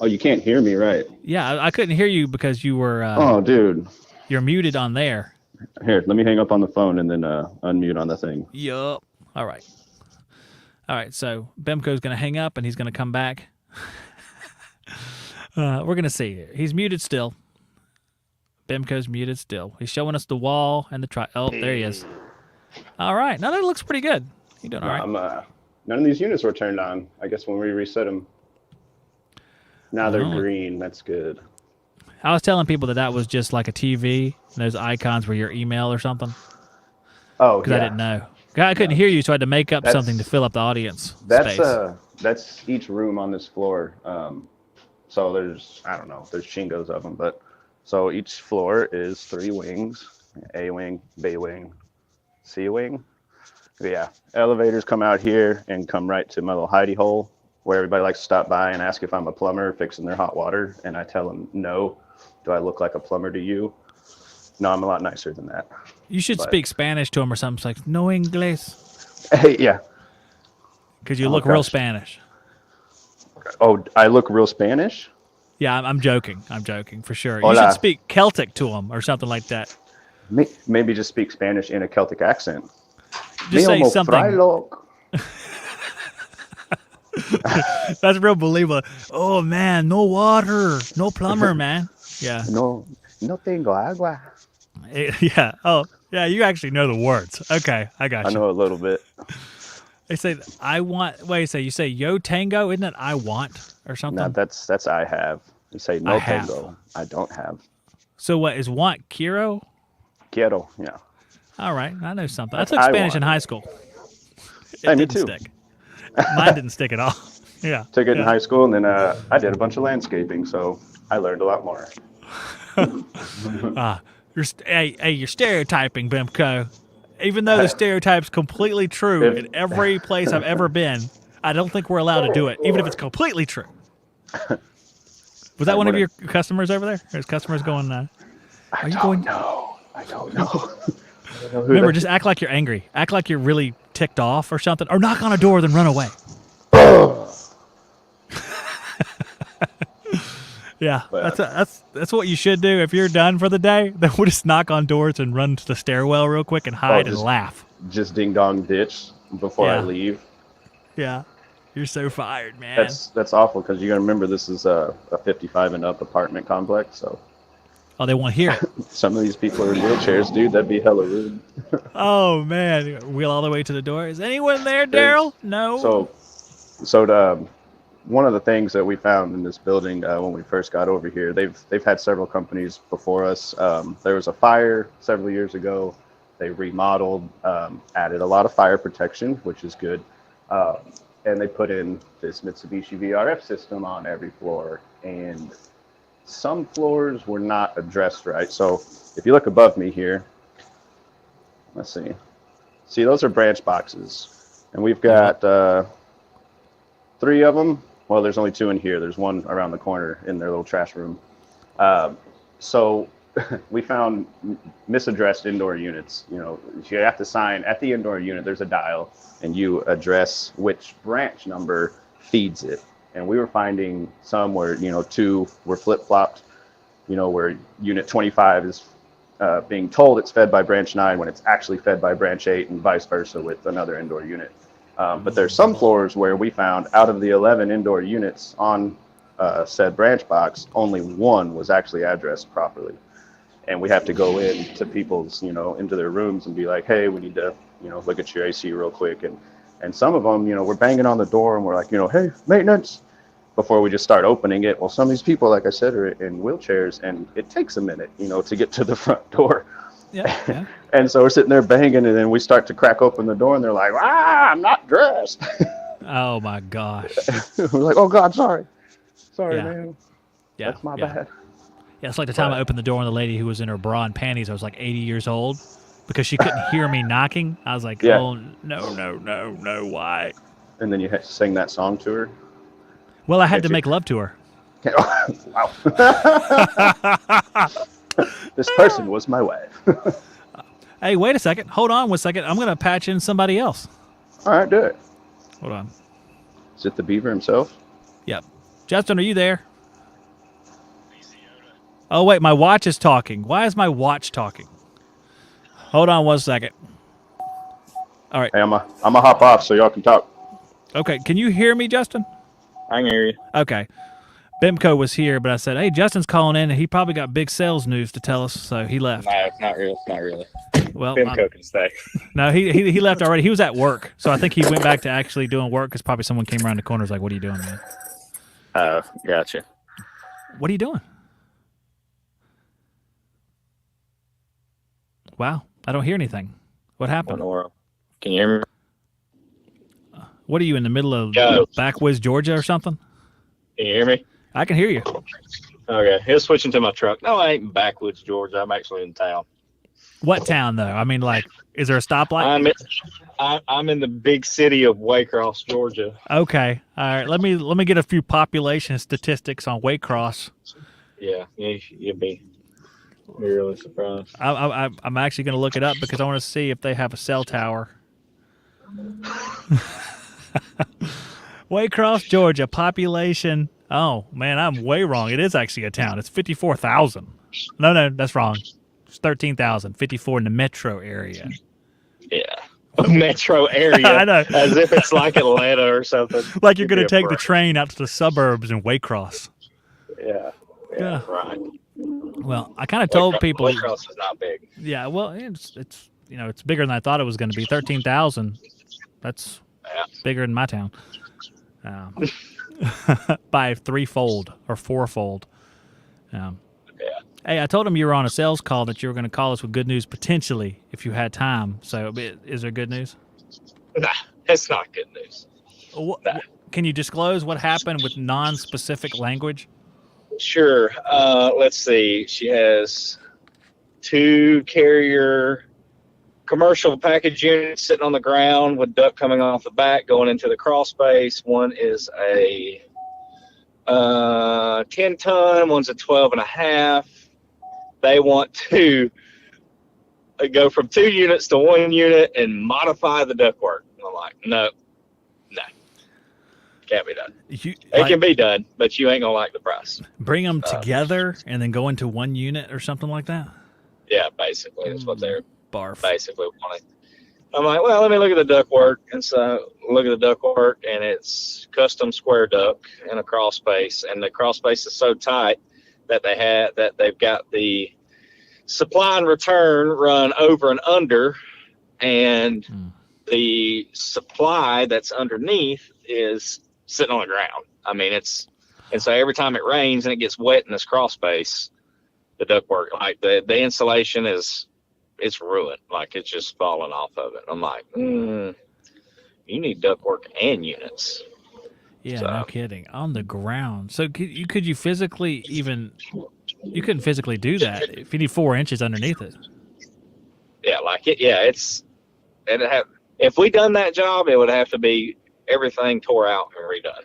Oh, you can't hear me, right? Yeah, I couldn't hear you because you were... oh, dude. You're muted on there. Here, let me hang up on the phone and then unmute on the thing. Yup. All right. So Bemco's going to hang up and he's going to come back. We're going to see. He's muted still. Bemco's muted still. He's showing us the wall and the Oh, there he is. All right. Now that looks pretty good. You doing all right? None of these units were turned on. I guess when we reset them. Now they're green. That's good. I was telling people that was just like a TV. And those icons were your email or something. Oh, because I didn't know. I couldn't hear you, so I had to make up something to fill up the audience space. That's each room on this floor. So there's there's chingos of them, but so each floor is 3 wings: A wing, B wing, C wing. Yeah, elevators come out here and come right to my little hidey hole where everybody likes to stop by and ask if I'm a plumber fixing their hot water, and I tell them no. Do I look like a plumber to you? No, I'm a lot nicer than that. You should speak Spanish to him or something. It's like, no English. Hey, yeah. Because you look real Spanish. Oh, I look real Spanish? Yeah, I'm joking. I'm joking, for sure. Hola. You should speak Celtic to him or something like that. Maybe just speak Spanish in a Celtic accent. Just say something. That's real believable. Oh, man, no water. No plumber, man. Yeah. No tengo agua. Yeah. Oh, yeah, you actually know the words. Okay, I got you. I know a little bit. They say, I want, you say yo tango? Isn't that I want or something? No, that's I have. You say no tango. I don't have. So what is want? Quiero? Quiero, yeah. All right, I know something. I took Spanish in high school. Hey, me too. Stick. Mine didn't stick at all. Yeah. Took it in high school, and then I did a bunch of landscaping, so I learned a lot more. You're stereotyping, Bimco. Even though the stereotype's completely true in every place I've ever been, I don't think we're allowed to do it, even if it's completely true. Was that one of your customers over there? There's customers going, I don't know. Remember, just act like you're angry. Act like you're really ticked off or something. Or knock on a door, then run away. Yeah, that's what you should do. If you're done for the day, then we'll just knock on doors and run to the stairwell real quick and hide and laugh. Just ding dong ditch before I leave. Yeah, you're so fired, man. That's awful because you got to remember this is a 55 and up apartment complex. So. Oh, they won't hear it. Some of these people are in wheelchairs, dude. That'd be hella rude. Oh man, wheel all the way to the door. Is anyone there, Daryl? No. So one of the things that we found in this building when we first got over here, they've had several companies before us. There was a fire several years ago. They remodeled, added a lot of fire protection, which is good, and they put in this Mitsubishi VRF system on every floor. And some floors were not addressed right. So if you look above me here, let's see. See, those are branch boxes, and we've got 3 of them. Well, there's only 2 in here. There's one around the corner in their little trash room. So we found misaddressed indoor units. You know, you have to sign at the indoor unit. There's a dial, and you address which branch number feeds it. And we were finding some where 2 were flip-flopped. where unit 25 is being told it's fed by branch 9 when it's actually fed by branch 8, and vice versa with another indoor unit. But there's some floors where we found out of the 11 indoor units on said branch box, only one was actually addressed properly. And we have to go in to people's, into their rooms and be like, hey, we need to, look at your AC real quick. And some of them, we're banging on the door and we're like, hey, maintenance, before we just start opening it. Well, some of these people, like I said, are in wheelchairs, and it takes a minute, to get to the front door. Yeah. And so we're sitting there banging, and then we start to crack open the door, and they're like, I'm not dressed. Oh my gosh. We're like, oh God, sorry, man. Yeah, That's my bad. Yeah, it's like the time I opened the door and the lady who was in her bra and panties, I was like 80 years old, because she couldn't hear me knocking. I was like, oh, no, why? And then you had to sing that song to her? Well, I had to make love to her. Wow. This person was my wife. Hey, wait a second. Hold on 1 second. I'm going to patch in somebody else. All right, do it. Hold on. Is it the beaver himself? Yep. Justin, are you there? Oh, wait, my watch is talking. Why is my watch talking? Hold on 1 second. All right. Hey, I'm a hop off so y'all can talk. Okay, can you hear me, Justin? I can hear you. Okay. Bimco was here, but I said, hey, Justin's calling in, and he probably got big sales news to tell us, so he left. No, not really. Well, Bimco can stay. No, he left already. He was at work, so I think he went back to actually doing work, because probably someone came around the corner and was like, what are you doing, man? Oh, gotcha. What are you doing? Wow, I don't hear anything. What What in happened? the world? Can you hear me? What are you, in the middle of Yo. backwoods Georgia or something? Can you hear me? I can hear you. Okay, he's switching to my truck. No, I ain't in backwoods, Georgia. I'm actually in town. What town, though? I mean, like, is there a stoplight? I'm in the big city of Waycross, Georgia. Okay, all right. Let me get a few population statistics on Waycross. Yeah, you'd be really surprised. I'm actually going to look it up because I want to see if they have a cell tower. Waycross, Georgia, population. Oh man, I'm way wrong. It is actually a town. It's 54,000. No, that's wrong. It's 13,000. 54 in the metro area. Yeah, metro area. I know. As if it's like Atlanta or something. Like you're going to take the train out to the suburbs in Waycross. Yeah, right. Well, I kind of told people. Waycross is not big. Yeah, well, it's it's bigger than I thought it was going to be. 13,000. That's bigger than my town. By threefold or fourfold. Hey, I told him you were on a sales call, that you were going to call us with good news potentially if you had time. So, is there good news? Nah, it's not good news. Nah. Can you disclose what happened with non-specific language? Sure. Let's see. She has 2 carrier commercial package units sitting on the ground with duct coming off the back going into the crawl space. One is a 10-ton, one's a 12.5. They want to go from 2 units to 1 unit and modify the ductwork. I'm like, no, can't be done. It can be done, but you ain't gonna like the price. Bring them together and then go into 1 unit or something like that? Yeah, basically that's what they're basically wanting. I'm like, well, let me look at the ductwork. And so look at the ductwork, and it's custom square duct in a crawl space, and the crawl space is so tight that they've got the supply and return run over and under, and the supply that's underneath is sitting on the ground. I mean, and so every time it rains and it gets wet in this crawl space, the ductwork, like the insulation it's ruined. Like it's just falling off of it. I'm like, you need ductwork and units. Yeah, no kidding. On the ground. So could you physically you couldn't physically do that if you need 4 inches underneath it. Yeah, if we done that job, it would have to be everything tore out and redone.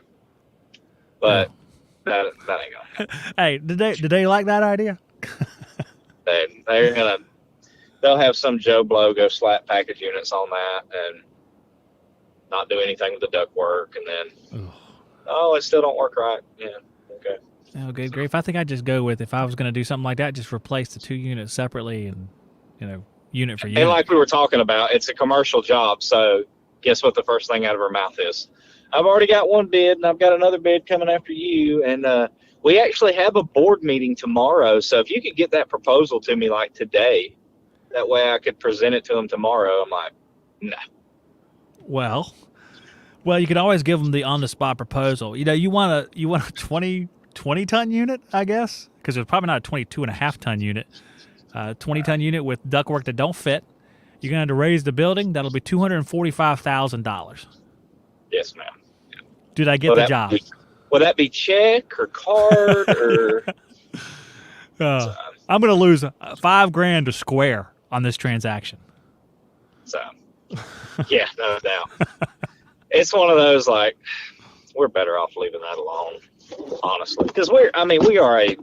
But that ain't gonna happen. Hey, did they like that idea? They'll have some Joe Blow go slap package units on that and not do anything with the duct work, and then it still don't work right. Yeah, okay. Oh, good grief. I think I'd just go with, if I was going to do something like that, just replace the 2 units separately and, unit for unit. And like we were talking about, it's a commercial job. So guess what the first thing out of her mouth is? I've already got one bid, and I've got another bid coming after you. And we actually have a board meeting tomorrow. So if you could get that proposal to me like today, that way I could present it to them tomorrow. I'm like, no. Well, you can always give them the on-the-spot proposal. You want a 20-ton unit, I guess, because it's probably not a 22.5-ton unit. 20-ton unit with ductwork that don't fit. You're going to have to raise the building. That'll be $245,000. Yes, ma'am. Did I get the job? Will that be check or card or? I'm going to lose $5,000 a square on this transaction. So, yeah, no doubt. It's one of those, like, we're better off leaving that alone, honestly, because we are a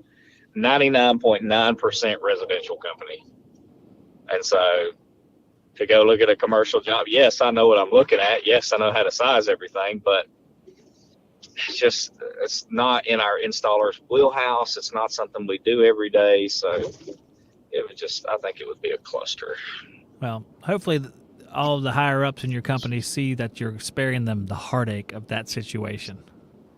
99.9% residential company, and so to go look at a commercial job, yes, I know what I'm looking at. Yes, I know how to size everything, but it's not in our installer's wheelhouse. It's not something we do every day, so I think it would be a cluster. Well, hopefully all of the higher ups in your company see that you're sparing them the heartache of that situation.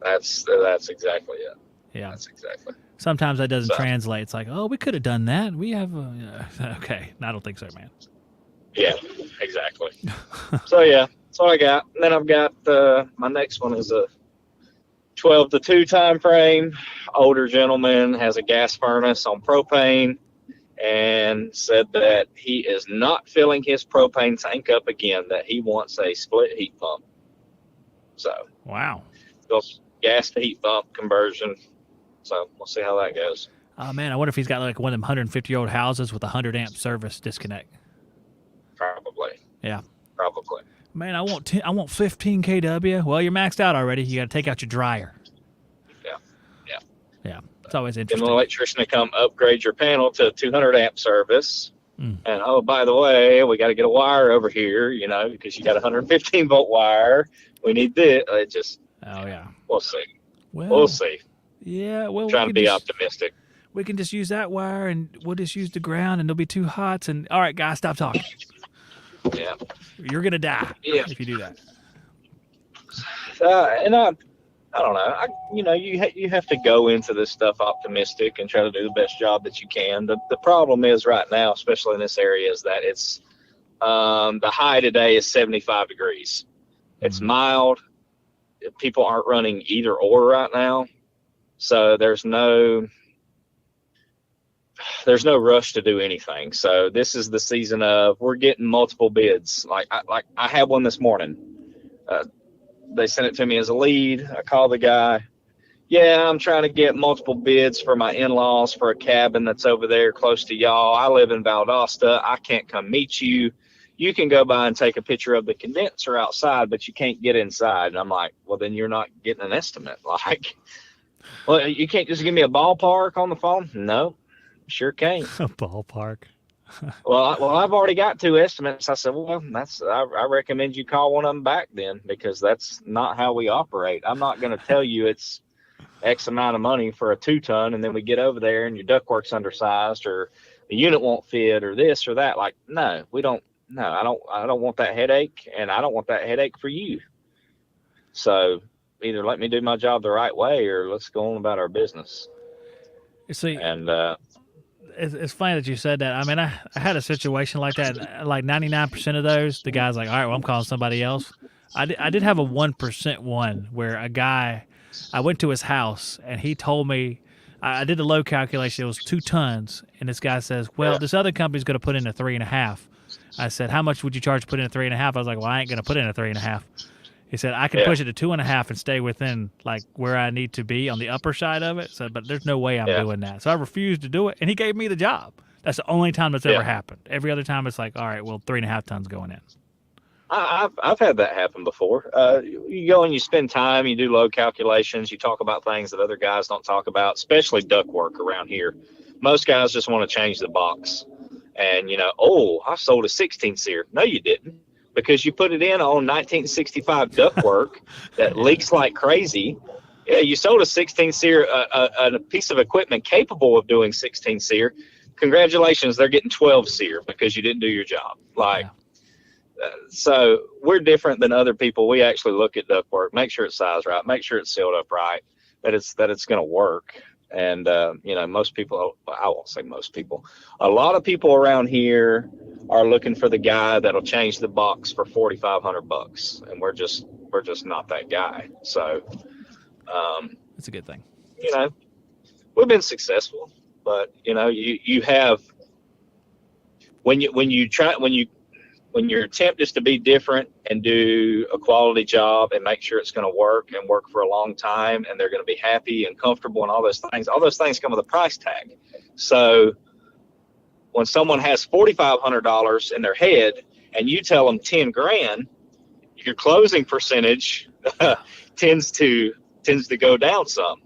That's exactly it. Yeah, that's exactly. Sometimes that doesn't translate. It's like, oh, we could have done that. We have okay. I don't think so, man. Yeah, exactly. So yeah, that's what I got. And then I've got my next one is a 12 to 2 time frame. Older gentleman has a gas furnace on propane, and said that he is not filling his propane tank up again, that he wants a split heat pump. So, wow. Gas to heat pump conversion. So, we'll see how that goes. Oh, man, I wonder if he's got like one of them 150-year-old houses with a 100-amp service disconnect. Probably. Yeah. Probably. Man, I want 15 kW. Well, you're maxed out already. You got to take out your dryer. Yeah. It's always interesting. Get an electrician to come upgrade your panel to a 200-amp service. And, oh, by the way, we got to get a wire over here, because you got a 115-volt wire. We need this. We'll see. We'll see. Yeah, well, trying to be optimistic. We can just use that wire, and we'll just use the ground, and it'll be too hot. And all right, guys, stop talking. Yeah. You're going to die if you do that. And I don't know. You have to go into this stuff optimistic and try to do the best job that you can. The problem is right now, especially in this area, is that it's the high today is 75 degrees. It's mild. People aren't running either or right now, so there's no rush to do anything. So this is the season of we're getting multiple bids. Like I had one this morning. They sent it to me as a lead. I called the guy. Yeah, I'm trying to get multiple bids for my in-laws for a cabin that's over there close to y'all. I live in Valdosta. I can't come meet you. You can go by and take a picture of the condenser outside, but you can't get inside. And I'm like, well, then you're not getting an estimate. Like, well, you can't just give me a ballpark on the phone? No, sure can't. A ballpark. Well, I've already got 2 estimates. I said, well, I recommend you call one of them back then, because that's not how we operate. I'm not going to tell you it's X amount of money for a 2-ton, and then we get over there and your ductwork's undersized, or the unit won't fit, or this or that. Like, no, we don't. No, I don't want that headache, and I don't want that headache for you. So either let me do my job the right way, or let's go on about our business. You see, and it's funny that you said that. I mean, I had a situation like that. Like 99% of those, the guy's like, all right, well, I'm calling somebody else. I did have a 1% one where a guy, I went to his house, and he told me, I did the load calculation. It was 2 tons. And this guy says, well, this other company's going to put in a 3.5. I said, how much would you charge to put in a 3.5? I was like, well, I ain't going to put in a 3.5. He said, I can push it to 2.5 and stay within like where I need to be on the upper side of it. So, but there's no way I'm doing that. So I refused to do it, and he gave me the job. That's the only time that's ever happened. Every other time it's like, all right, well, 3.5 tons going in. I've had that happen before. You go and you spend time, you do load calculations, you talk about things that other guys don't talk about, especially duct work around here. Most guys just want to change the box. And, I sold a 16 SEER. No, you didn't, because you put it in on 1965 ductwork that leaks like crazy. Yeah, you sold a 16 SEER, a piece of equipment capable of doing 16 SEER. Congratulations, they're getting 12 SEER because you didn't do your job. Like, so we're different than other people. We actually look at ductwork, make sure it's sized right, make sure it's sealed up right, that it's going to work. And most people, I won't say most people, a lot of people around here are looking for the guy that'll change the box for $4,500, and we're just not that guy. So it's a good thing. We've been successful, but you have, when your attempt is to be different and do a quality job and make sure it's going to work and work for a long time, and they're going to be happy and comfortable and all those things come with a price tag. So when someone has $4,500 in their head and you tell them 10 grand, your closing percentage tends to go down some.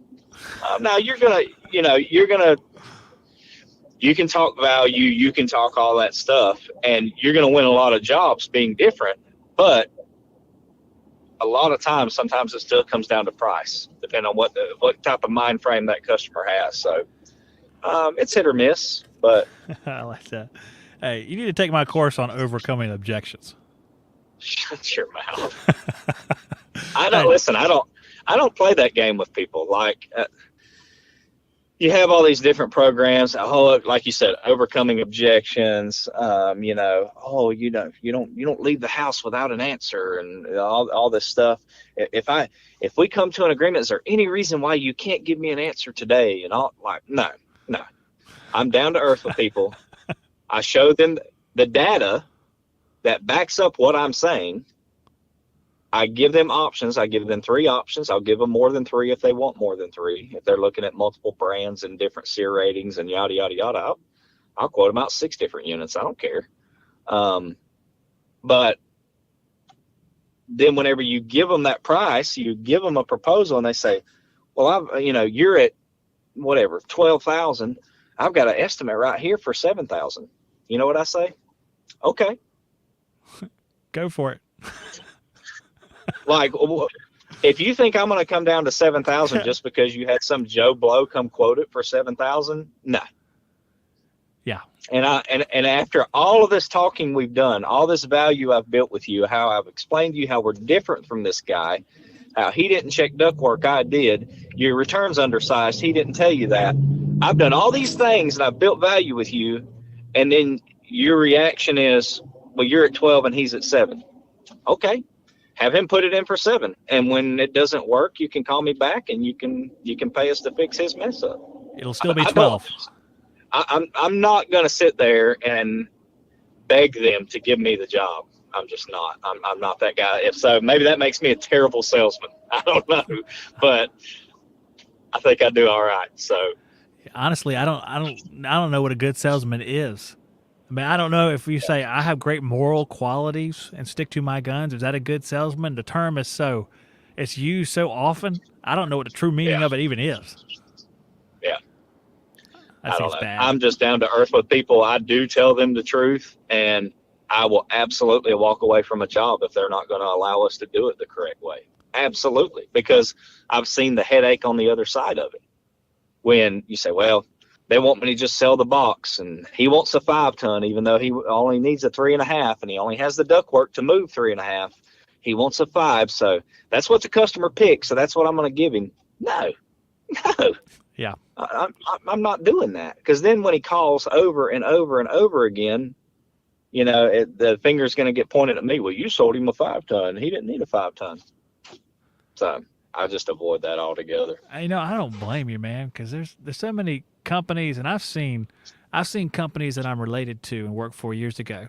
Now you can talk value, you can talk all that stuff, and you're going to win a lot of jobs being different. But a lot of times, sometimes it still comes down to price, depending on what type of mind frame that customer has. So it's hit or miss, but I like that. Hey, you need to take my course on overcoming objections. Shut your mouth. Listen, I don't play that game with people. Like, you have all these different programs. Like you said, overcoming objections. You don't leave the house without an answer, and all this stuff. If we come to an agreement, is there any reason why you can't give me an answer today? And all, like, no. I'm down to earth with people. I show them the data that backs up what I'm saying. I give them options. I give them 3 options. I'll give them more than 3 if they want more than 3. If they're looking at multiple brands and different SEER ratings and yada, yada, yada, I'll quote them out 6 different units. I don't care. But then whenever you give them that price, you give them a proposal and they say, well, you're at whatever, 12,000. I've got an estimate right here for 7,000. You know what I say? Okay. Go for it. Like, if you think I'm going to come down to 7,000 just because you had some Joe Blow come quote it for 7,000, no. Yeah. And after all of this talking we've done, all this value I've built with you, how I've explained to you how we're different from this guy, how he didn't check ductwork, I did. Your return's undersized, he didn't tell you that. I've done all these things and I've built value with you, and then your reaction is, well, you're at 12 and he's at 7. Okay. Have him put it in for 7. And when it doesn't work, you can call me back and you can pay us to fix his mess up. It'll still be 12. I'm not going to sit there and beg them to give me the job. I'm just not. I'm not that guy. If so, maybe that makes me a terrible salesman. I don't know, but I think I do all right. So honestly, I don't know what a good salesman is. I mean, I don't know if you say I have great moral qualities and stick to my guns. Is that a good salesman? The term is it's used so often. I don't know what the true meaning of it even is. Yeah. That seems bad. I'm just down to earth with people. I do tell them the truth, and I will absolutely walk away from a job if they're not going to allow us to do it the correct way. Absolutely. Because I've seen the headache on the other side of it. When you say, well, they want me to just sell the box, and he wants a 5-ton, even though he only needs a 3.5, and he only has the ductwork to move 3.5. He wants a 5, so that's what the customer picks. So that's what I'm going to give him. No. Yeah, I'm not doing that, because then when he calls over and over and over again, the finger's going to get pointed at me. Well, you sold him a 5-ton. He didn't need a 5-ton. So I just avoid that altogether. I don't blame you, man, because there's so many companies, and I've seen companies that I'm related to and worked for years ago.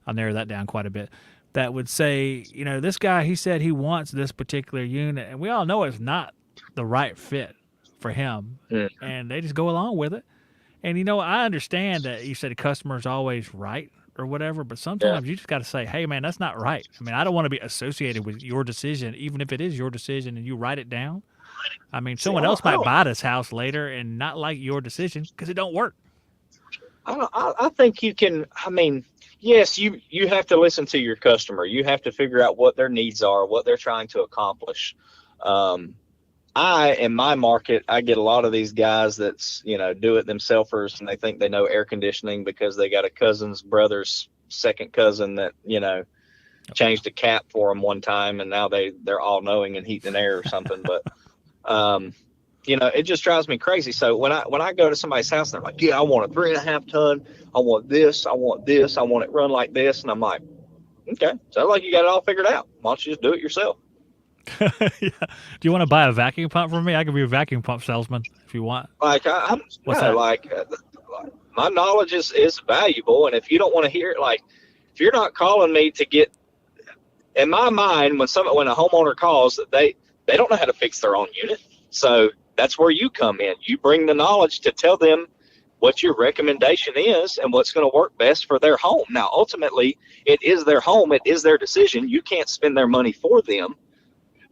I'll narrow that down quite a bit. That would say, this guy, he said he wants this particular unit, and we all know it's not the right fit for him, and they just go along with it. And I understand that you said the customer's always right or whatever, but sometimes you just got to say, hey, man, that's not right. I mean, I don't want to be associated with your decision, even if it is your decision and you write it down. I mean, someone else might buy this house later and not like your decision because it don't work. I think you can. I mean, yes, you have to listen to your customer. You have to figure out what their needs are, what they're trying to accomplish. in my market, I get a lot of these guys that's, do it themselfers, and they think they know air conditioning because they got a cousin's brother's second cousin that, changed a cap for them one time, and now they're all knowing in heat and air or something. But, it just drives me crazy. So when I go to somebody's house, they're like, yeah, I want a 3.5 ton. I want this. I want this. I want it run like this. And I'm like, okay, sounds like you got it all figured out. Why don't you just do it yourself? Yeah. Do you want to buy a vacuum pump from me? I could be a vacuum pump salesman if you want. Like my knowledge is valuable, and if you don't want to hear it, like if you're not calling me to get, in my mind, when a homeowner calls, they don't know how to fix their own unit, so that's where you come in. You bring the knowledge to tell them what your recommendation is and what's going to work best for their home. Now, ultimately, it is their home. It is their decision. You can't spend their money for them.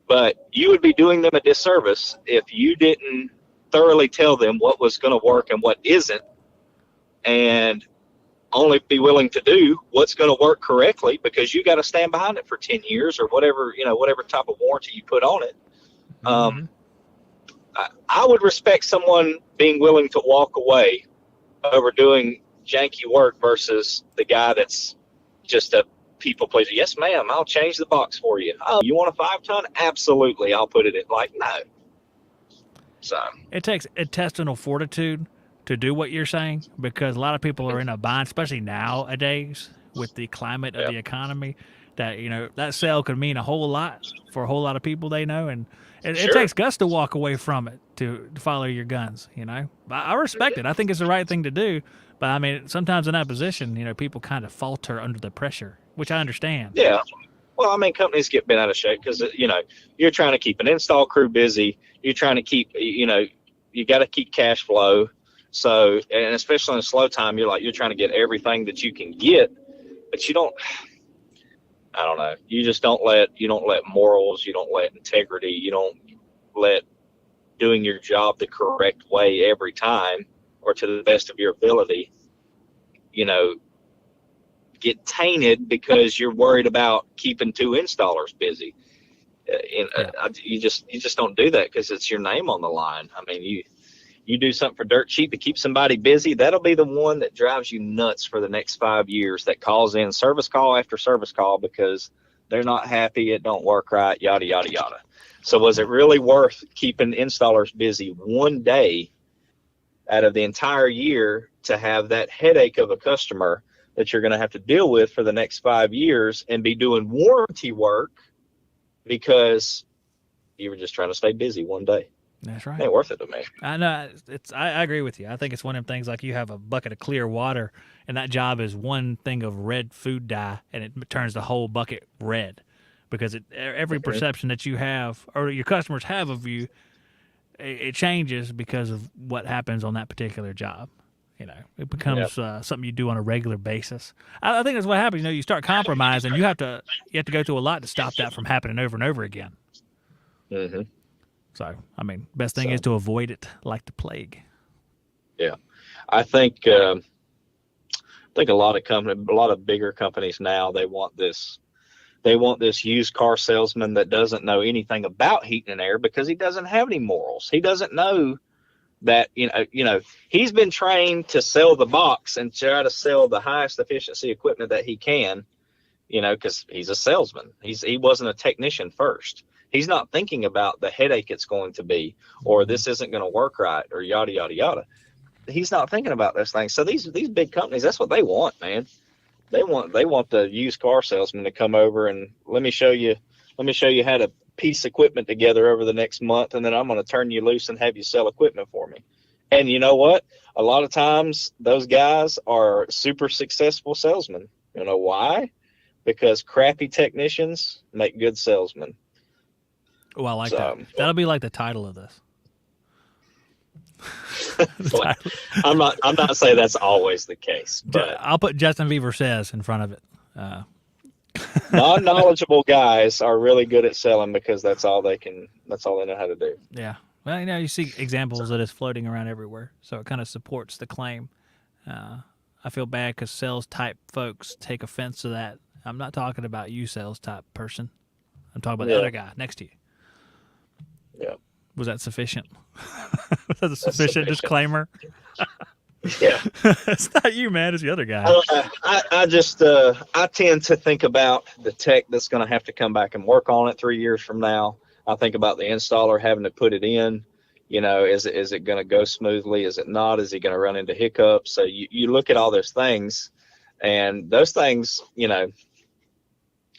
But you would be doing them a disservice if you didn't thoroughly tell them what was going to work and what isn't, and only be willing to do what's going to work correctly, because you got to stand behind it for 10 years or whatever type of warranty you put on it. Mm-hmm. I would respect someone being willing to walk away over doing janky work versus the guy that's just a people pleaser. Yes, ma'am, I'll change the box for you. Oh, you want a 5 ton? Absolutely, I'll put it in. Like, no. So it takes intestinal fortitude to do what you're saying, because a lot of people are in a bind, especially nowadays with the climate of the economy, that that sale could mean a whole lot for a whole lot of people they know, and it takes guts to walk away from it to follow your guns. I respect it. I think it's the right thing to do, but I mean, sometimes in that position, people kind of falter under the pressure, which I understand. Yeah. Well, I mean, companies get bent out of shape because, you're trying to keep an install crew busy. You're trying to keep, you got to keep cash flow. So, and especially in a slow time, you're trying to get everything that you can get, but I don't know. You don't let morals, you don't let integrity, you don't let doing your job the correct way every time or to the best of your ability, get tainted because you're worried about keeping 2 installers busy. You just don't do that because it's your name on the line. I mean, you do something for dirt cheap to keep somebody busy, that'll be the one that drives you nuts for the next 5 years, that calls in service call after service call because they're not happy, it don't work right, yada, yada, yada. So was it really worth keeping installers busy one day out of the entire year to have that headache of a customer that you're going to have to deal with for the next 5 years and be doing warranty work because you were just trying to stay busy one day? That's right. It ain't worth it to me. I know. I agree with you. I think it's one of them things like you have a bucket of clear water, and that job is one thing of red food dye, and it turns the whole bucket red because every perception that you have or your customers have of you, it changes because of what happens on that particular job. It becomes something you do on a regular basis. I think that's what happens. You start compromising. You have to go through a lot to stop that from happening over and over again. Mm-hmm. So, I mean, best thing is to avoid it like the plague. Yeah. I think a lot of bigger companies now, they want this used car salesman that doesn't know anything about heating and air because he doesn't have any morals. He doesn't know that, he's been trained to sell the box and try to sell the highest efficiency equipment that he can, because he's a salesman. He wasn't a technician first. He's not thinking about the headache it's going to be, or this isn't going to work right, or yada, yada, yada. He's not thinking about those things. So these big companies, that's what they want, man. They want the used car salesman to come over and let me show you how to piece equipment together over the next month, and then I'm going to turn you loose and have you sell equipment for me. And you know what? A lot of times those guys are super successful salesmen. You know why? Because crappy technicians make good salesmen. Oh, I like that. That'll be like the title of this. I'm not saying that's always the case, but I'll put Justin Bieber says in front of it. Non-knowledgeable guys are really good at selling because that's all they know how to do. Yeah. Well, you see examples of this floating around everywhere, so it kind of supports the claim. I feel bad because sales type folks take offense to that. I'm not talking about you, sales type person. I'm talking about the other guy next to you. Yeah. Was that sufficient? Was that a sufficient disclaimer? Yeah. It's not you, man. It's the other guy. I just I tend to think about the tech that's going to have to come back and work on it 3 years from now. I think about the installer having to put it in. You know, is it going to go smoothly? Is it not? Is he going to run into hiccups? So you look at all those things, and those things, you know,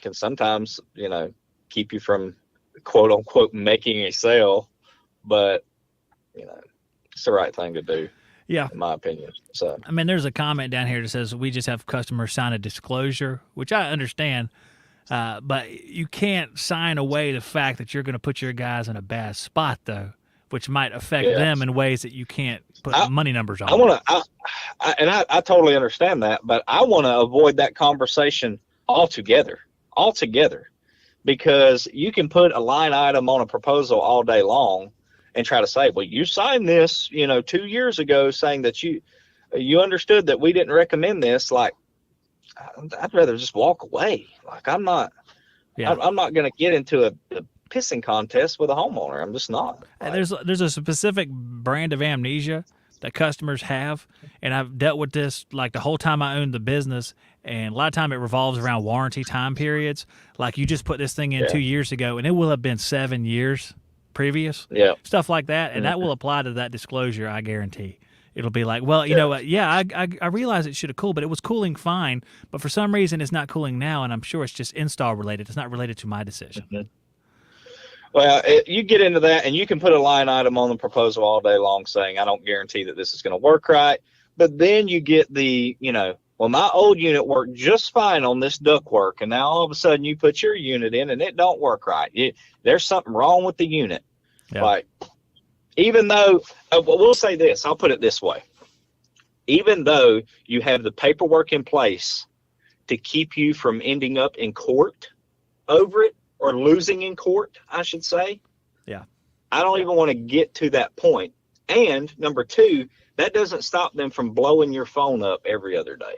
can sometimes, you know, keep you from quote unquote making a sale, but you know, it's the right thing to do. Yeah, in my opinion. So I mean, there's a comment down here that says we just have customers sign a disclosure, which I understand, but you can't sign away the fact that you're going to put your guys in a bad spot, though, which might affect them in ways that you can't put money numbers on. I totally understand that, but I want to avoid that conversation altogether, because you can put a line item on a proposal all day long and try to say, well, you signed this, you know, 2 years ago saying that you understood that we didn't recommend this. Like, I'd rather just walk away. Like, I'm not going to get into a pissing contest with a homeowner. I'm just not. Like, there's a specific brand of amnesia that customers have, and I've dealt with this like the whole time I owned the business, and a lot of time it revolves around warranty time periods. Like, you just put this thing in 2 years ago, and it will have been 7 years previous, stuff like that, and that will apply to that disclosure. I guarantee it'll be like, well, you know what? Yeah, I realize it should have cooled, but it was cooling fine. But for some reason, it's not cooling now, and I'm sure it's just install related. It's not related to my decision. Mm-hmm. Well, you get into that, and you can put a line item on the proposal all day long saying, I don't guarantee that this is going to work right. But then you get the, you know, well, my old unit worked just fine on this ductwork, and now all of a sudden you put your unit in and it don't work right. There's something wrong with the unit. Yeah. Like, even though, we'll say this, I'll put it this way. Even though you have the paperwork in place to keep you from ending up in court over it, or losing in court, I should say. Yeah. I don't even want to get to that point. And number two, that doesn't stop them from blowing your phone up every other day.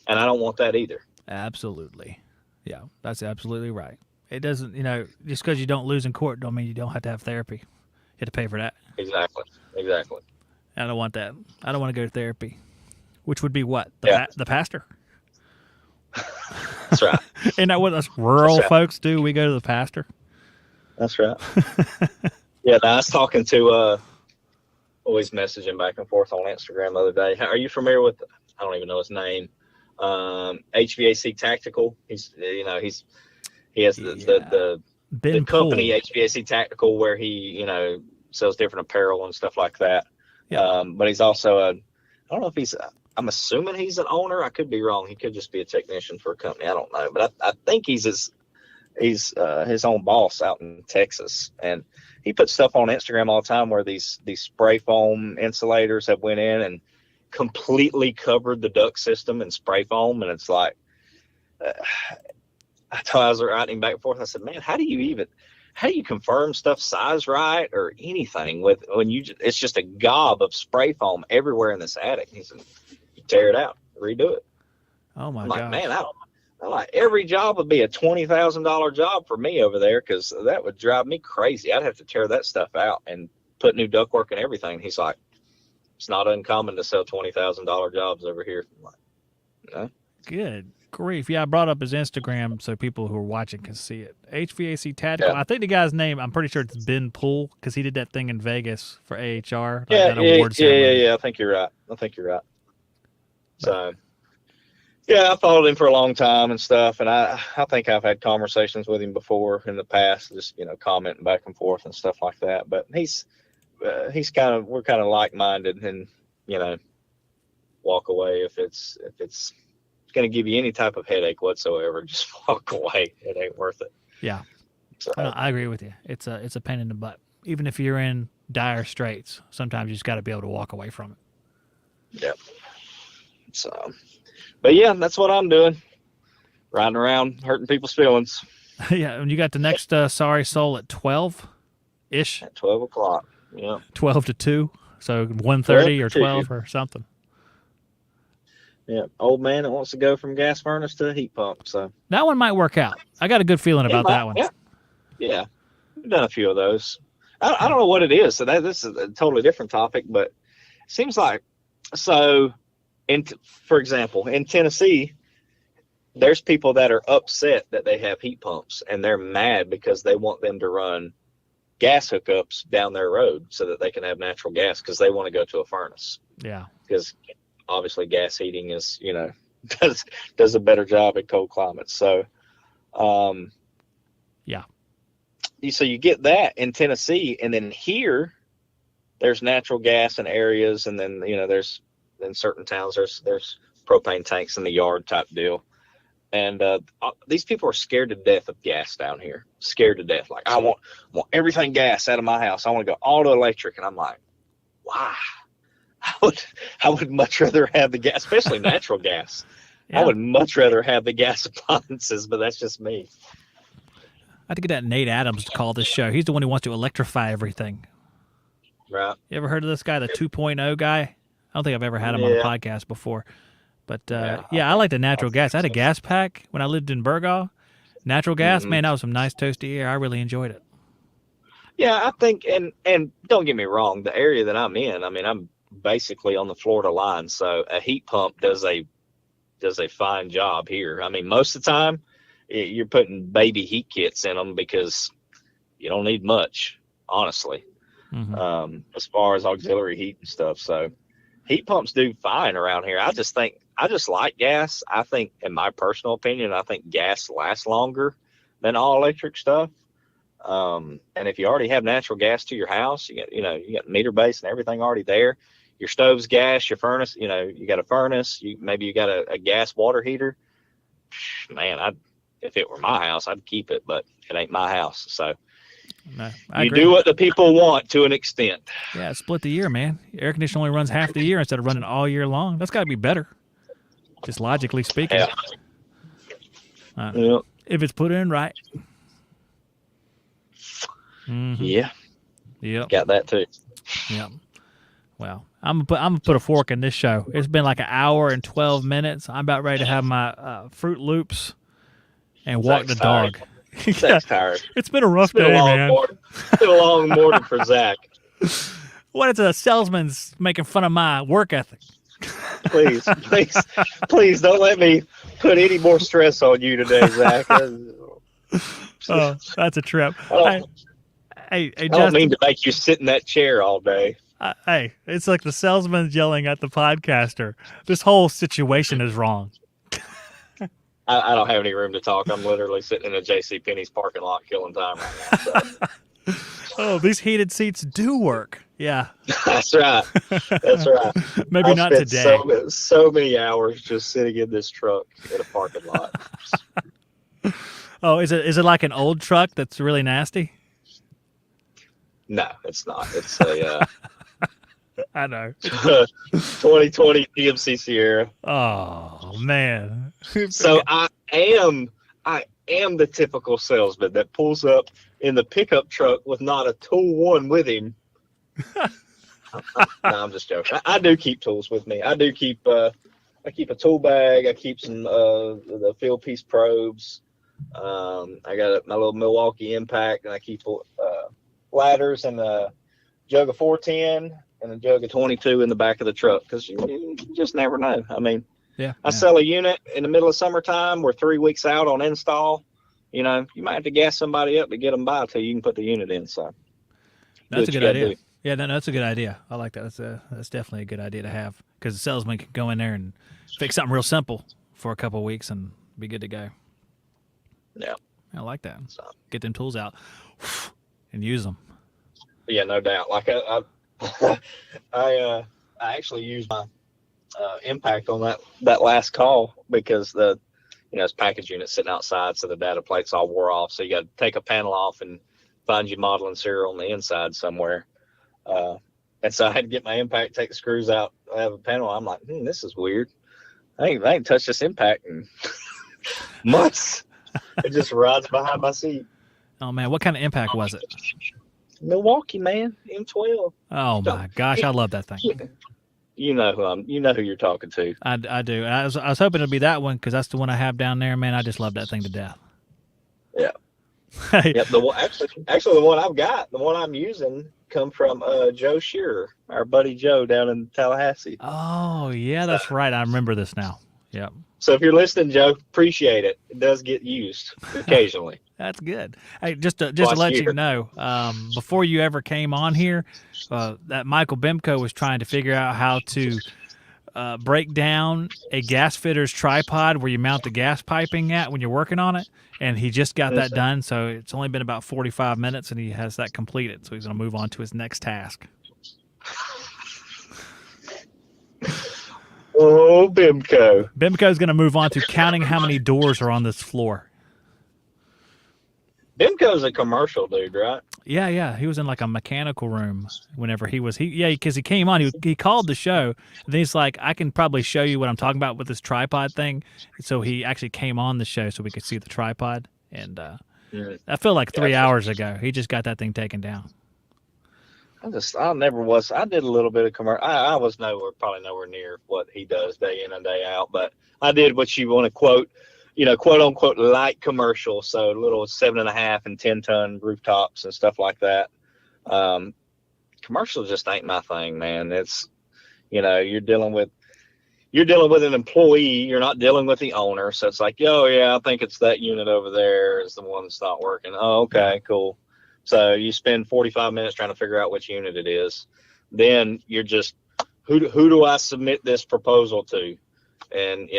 And I don't want that either. Absolutely. Yeah, that's absolutely right. It doesn't, you know, just because you don't lose in court don't mean you don't have to have therapy. You have to pay for that. Exactly. I don't want that. I don't want to go to therapy. Which would be what? The pastor? That's right. Isn't that what us rural folks do? We go to the pastor. That's right. Yeah, I was talking to always messaging back and forth on Instagram the other day. Are you familiar with? I don't even know his name. HVAC Tactical. He has the company HVAC Tactical, where he sells different apparel and stuff like that. Yeah. But he's also I don't know if he's. I'm assuming he's an owner. I could be wrong. He could just be a technician for a company. I don't know, but I think he's his own boss out in Texas, and he puts stuff on Instagram all the time where these spray foam insulators have went in and completely covered the duct system in spray foam, and it's like I was writing back and forth. I said, man, how do you confirm stuff size right or anything when it's just a gob of spray foam everywhere in this attic? He said, tear it out, redo it. Oh my god! Man, I'm like, every job would be a $20,000 job for me over there, because that would drive me crazy. I'd have to tear that stuff out and put new ductwork and everything. He's like, it's not uncommon to sell $20,000 jobs over here. I'm like, no. Good grief! Yeah, I brought up his Instagram so people who are watching can see it. HVAC Tactical. Yeah. I think the guy's name, I'm pretty sure it's Ben Poole, because he did that thing in Vegas for AHR. Yeah. I think you're right. So, yeah, I followed him for a long time and stuff, and I think I've had conversations with him before in the past, just commenting back and forth and stuff like that. But we're kind of like-minded, and walk away if it's going to give you any type of headache whatsoever. Just walk away. It ain't worth it. Yeah, so I agree with you. It's a pain in the butt. Even if you're in dire straits, sometimes you just got to be able to walk away from it. Yeah. So, but yeah, that's what I'm doing. Riding around, hurting people's feelings. Yeah, and you got the next Sorry Soul at 12-ish? At 12 o'clock, yeah. 12 to 2, so 1:30 or 12 or something. Yeah, old man that wants to go from gas furnace to a heat pump. So that one might work out. I got a good feeling about that one. Yeah. We've done a few of those. I don't know what it is. So this is a totally different topic, but it seems like, so for example, in Tennessee, there's people that are upset that they have heat pumps, and they're mad because they want them to run gas hookups down their road so that they can have natural gas, because they want to go to a furnace. Yeah. Because obviously gas heating is, does a better job at cold climates. So, yeah. So you get that in Tennessee, and then here there's natural gas in areas, and then there's in certain towns there's propane tanks in the yard type deal. And these people are scared to death of gas down here. Scared to death. Like, I want everything gas out of my house. I want to go all to electric. And I'm like, why? I would much rather have the gas, especially natural gas. Yeah. I would much rather have the gas appliances, but that's just me. I have to get that Nate Adams to call this show. He's the one who wants to electrify everything. Right. You ever heard of this guy, the 2.0 guy? I don't think I've ever had him on the podcast before. But, I like the natural gas. I had a gas pack when I lived in Burgaw. Natural gas, man, that was some nice toasty air. I really enjoyed it. Yeah, I think, and don't get me wrong, the area that I'm in, I mean, I'm basically on the Florida line, so a heat pump does a fine job here. I mean, most of the time, you're putting baby heat kits in them because you don't need much, honestly, as far as auxiliary heat and stuff. So heat pumps do fine around here. I just like gas. I think, in my personal opinion, I think gas lasts longer than all electric stuff. And if you already have natural gas to your house, you got meter base and everything already there. Your stove's gas, your furnace, you got a furnace, maybe you got a gas water heater. Man, if it were my house, I'd keep it, but it ain't my house. So no, you do what the people want to an extent. Yeah, split the year, man. Air conditioning only runs half the year instead of running all year long. That's got to be better, just logically speaking. Yeah. If it's put in right. Yeah. Yep. Got that too. Yep. Well, I'm gonna put a fork in this show. It's been like an hour and 12 minutes. I'm about ready to have my Fruit Loops and walk the dog. Zach's tired. It's been a rough day, man. It's been a long morning for Zach. What is a salesman's making fun of my work ethic? Please don't let me put any more stress on you today, Zach. Oh, that's a trip. I don't mean to make you sit in that chair all day. Hey, it's like the salesman's yelling at the podcaster. This whole situation is wrong. I don't have any room to talk. I'm literally sitting in a JCPenney's parking lot killing time right now. So. Oh, these heated seats do work. Yeah. That's right. Maybe not today. So many hours just sitting in this truck in a parking lot. Oh, is it like an old truck that's really nasty? No, it's not. It's a I know. 2020 PMC Sierra. Oh man. So I am the typical salesman that pulls up in the pickup truck with not a tool one with him. No, I'm just joking. I do keep tools with me. I do keep I keep a tool bag. I keep some the field piece probes. I got my little Milwaukee Impact, and I keep ladders and a jug of 410 and a jug of 22 in the back of the truck, because you just never know. I mean, I sell a unit in the middle of summertime. We're 3 weeks out on install. You might have to gas somebody up to get them by till you can put the unit in. So that's a good idea. Yeah, no, that's a good idea. I like that. That's definitely a good idea to have, because the salesman can go in there and fix something real simple for a couple of weeks and be good to go. Yeah, I like that. So, get them tools out and use them. Yeah, no doubt. Like I actually used my Impact on that last call, because this package unit sitting outside, so the data plate's all wore off. So you got to take a panel off and find your model and serial on the inside somewhere. And so I had to get my Impact, take the screws out. I have a panel. I'm like, this is weird. I ain't touched this Impact in months. It just rides behind my seat. Oh man, what kind of Impact was it? Milwaukee, man, M12. Oh my gosh, I love that thing. You know who you're talking to. I do. I was hoping it'd be that one, because that's the one I have down there. Man, I just love that thing to death. Yeah. Yep. Actually, the one I've got, the one I'm using, come from Joe Shearer, our buddy Joe down in Tallahassee. Oh yeah, that's right. I remember this now. Yep. So if you're listening, Joe, appreciate it. It does get used occasionally. That's good. Hey, just to let you know, before you ever came on here, that Michael Bimco was trying to figure out how to break down a gas fitter's tripod where you mount the gas piping at when you're working on it, and he just got that done. So it's only been about 45 minutes, and he has that completed. So he's going to move on to his next task. Oh, Bimco. Bimco is going to move on to counting how many doors are on this floor. Bimco's a commercial dude, right? Yeah. He was in like a mechanical room whenever because he came on. He called the show. And then he's like, I can probably show you what I'm talking about with this tripod thing. So he actually came on the show so we could see the tripod. And I feel like 3 hours ago, he just got that thing taken down. I did a little bit of commercial. I was probably nowhere near what he does day in and day out, but I did what you want to quote, quote unquote light commercial. So little 7.5 and 10-ton rooftops and stuff like that. Commercial just ain't my thing, man. It's, you're dealing with an employee. You're not dealing with the owner. So it's like, oh yeah, I think it's that unit over there is the one that's not working. Oh, okay, cool. So you spend 45 minutes trying to figure out which unit it is. Then you're just, who do I submit this proposal to? And,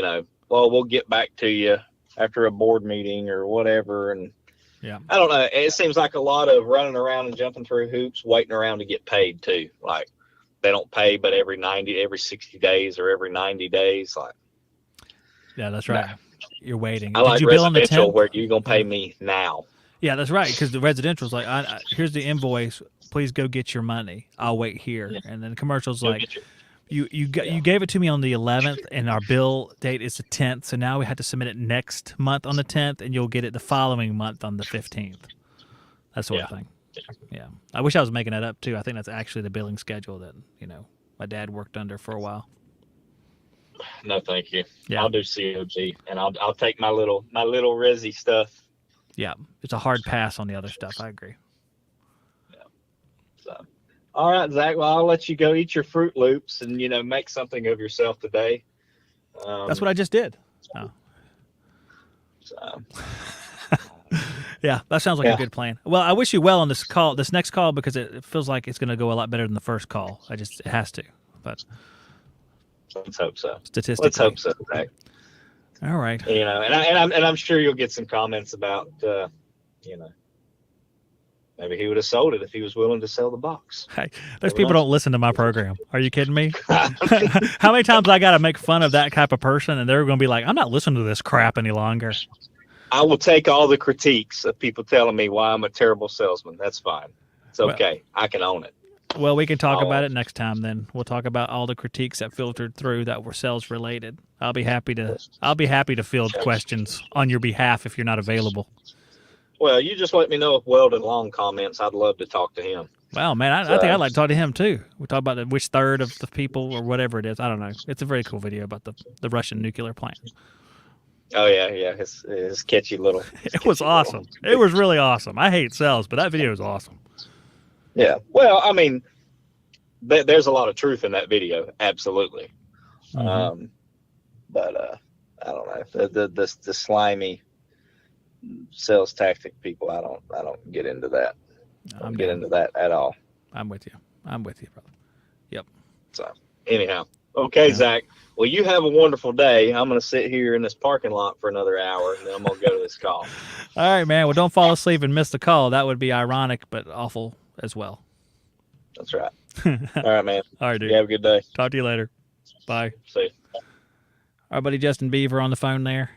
we'll get back to you after a board meeting or whatever. And I don't know. It seems like a lot of running around and jumping through hoops, waiting around to get paid too. Like they don't pay, but every 60 days or every 90 days. Like, yeah, that's right. Nah. You're waiting. I like residential where you're going to pay me now. Yeah, that's right. Because the residential's like, here's the invoice. Please go get your money. I'll wait here. Yeah. And then the commercial's like, you gave it to me on the 11th, and our bill date is the 10th. So now we have to submit it next month on the 10th, and you'll get it the following month on the 15th. That sort of thing. Yeah. I wish I was making that up too. I think that's actually the billing schedule that my dad worked under for a while. No, thank you. Yeah. I'll do COG, and I'll take my little resi stuff. Yeah, it's a hard pass on the other stuff. I agree. Yeah. So, all right, Zach. Well, I'll let you go eat your Fruit Loops and make something of yourself today. That's what I just did. Oh. So. Yeah, that sounds like a good plan. Well, I wish you well on this next call, because it feels like it's going to go a lot better than the first call. It has to. But let's hope so. Statistically, let's hope so, Zach. All right. And I'm sure you'll get some comments about, maybe he would have sold it if he was willing to sell the box. Hey, those people don't listen to my program. Are you kidding me? How many times I got to make fun of that type of person, and they're going to be like, I'm not listening to this crap any longer. I will take all the critiques of people telling me why I'm a terrible salesman. That's fine. It's okay. Well, I can own it. Well, we can talk about it next time. Then we'll talk about all the critiques that filtered through that were sales related. I'll be happy to field questions on your behalf if you're not available. Well, you just let me know if Weldon Long comments. I'd love to talk to him. Well, man, I think I'd like to talk to him too. We talk about which third of the people or whatever it is. I don't know. It's a very cool video about the Russian nuclear plant. Oh yeah. His catchy little. It was awesome. It was really awesome. I hate sales, but that video is awesome. Yeah. Well, I mean, there's a lot of truth in that video. Absolutely. Mm-hmm. But I don't know. The slimy sales tactic people, I don't get into that. I don't get into that at all. I'm with you, brother. Yep. So anyhow, okay, Zach. Well, you have a wonderful day. I'm going to sit here in this parking lot for another hour, and then I'm going to go to this call. All right, man. Well, don't fall asleep and miss the call. That would be ironic, but awful as well. That's right. All right, man. All right, dude. You have a good day. Talk to you later. Bye. See you. Our buddy Justin Beaver on the phone there.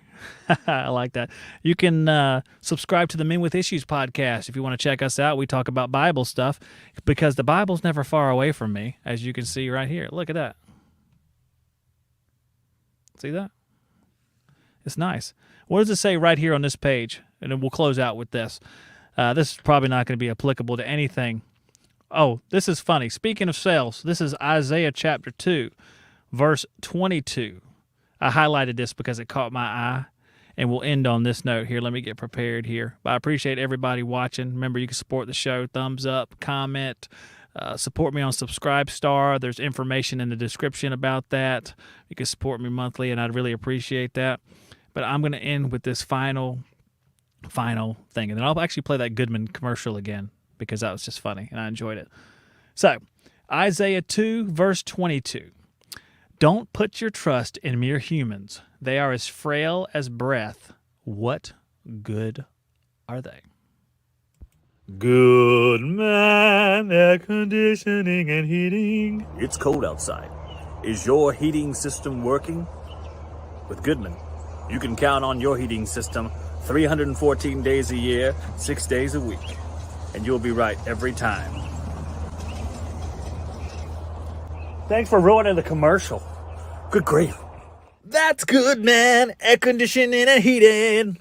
I like that. You can subscribe to the Men with Issues podcast if you want to check us out. We talk about Bible stuff because the Bible's never far away from me, as you can see right here. Look at that. See that? It's nice. What does it say right here on this page? And then we'll close out with this. This is probably not going to be applicable to anything. Oh, this is funny. Speaking of sales, this is Isaiah chapter 2, verse 22. I highlighted this because it caught my eye. And we'll end on this note here. Let me get prepared here. But I appreciate everybody watching. Remember, you can support the show. Thumbs up, comment, support me on Subscribestar. There's information in the description about that. You can support me monthly, and I'd really appreciate that. But I'm going to end with this final thing. And then I'll actually play that Goodman commercial again because that was just funny, and I enjoyed it. So, Isaiah 2, verse 22. Don't put your trust in mere humans. They are as frail as breath. What good are they? Goodman Air Conditioning and Heating. It's cold outside. Is your heating system working? With Goodman, you can count on your heating system 314 days a year, 6 days a week. And you'll be right every time. Thanks for ruining the commercial. Good grief. That's Goodman Air Conditioning and Heating.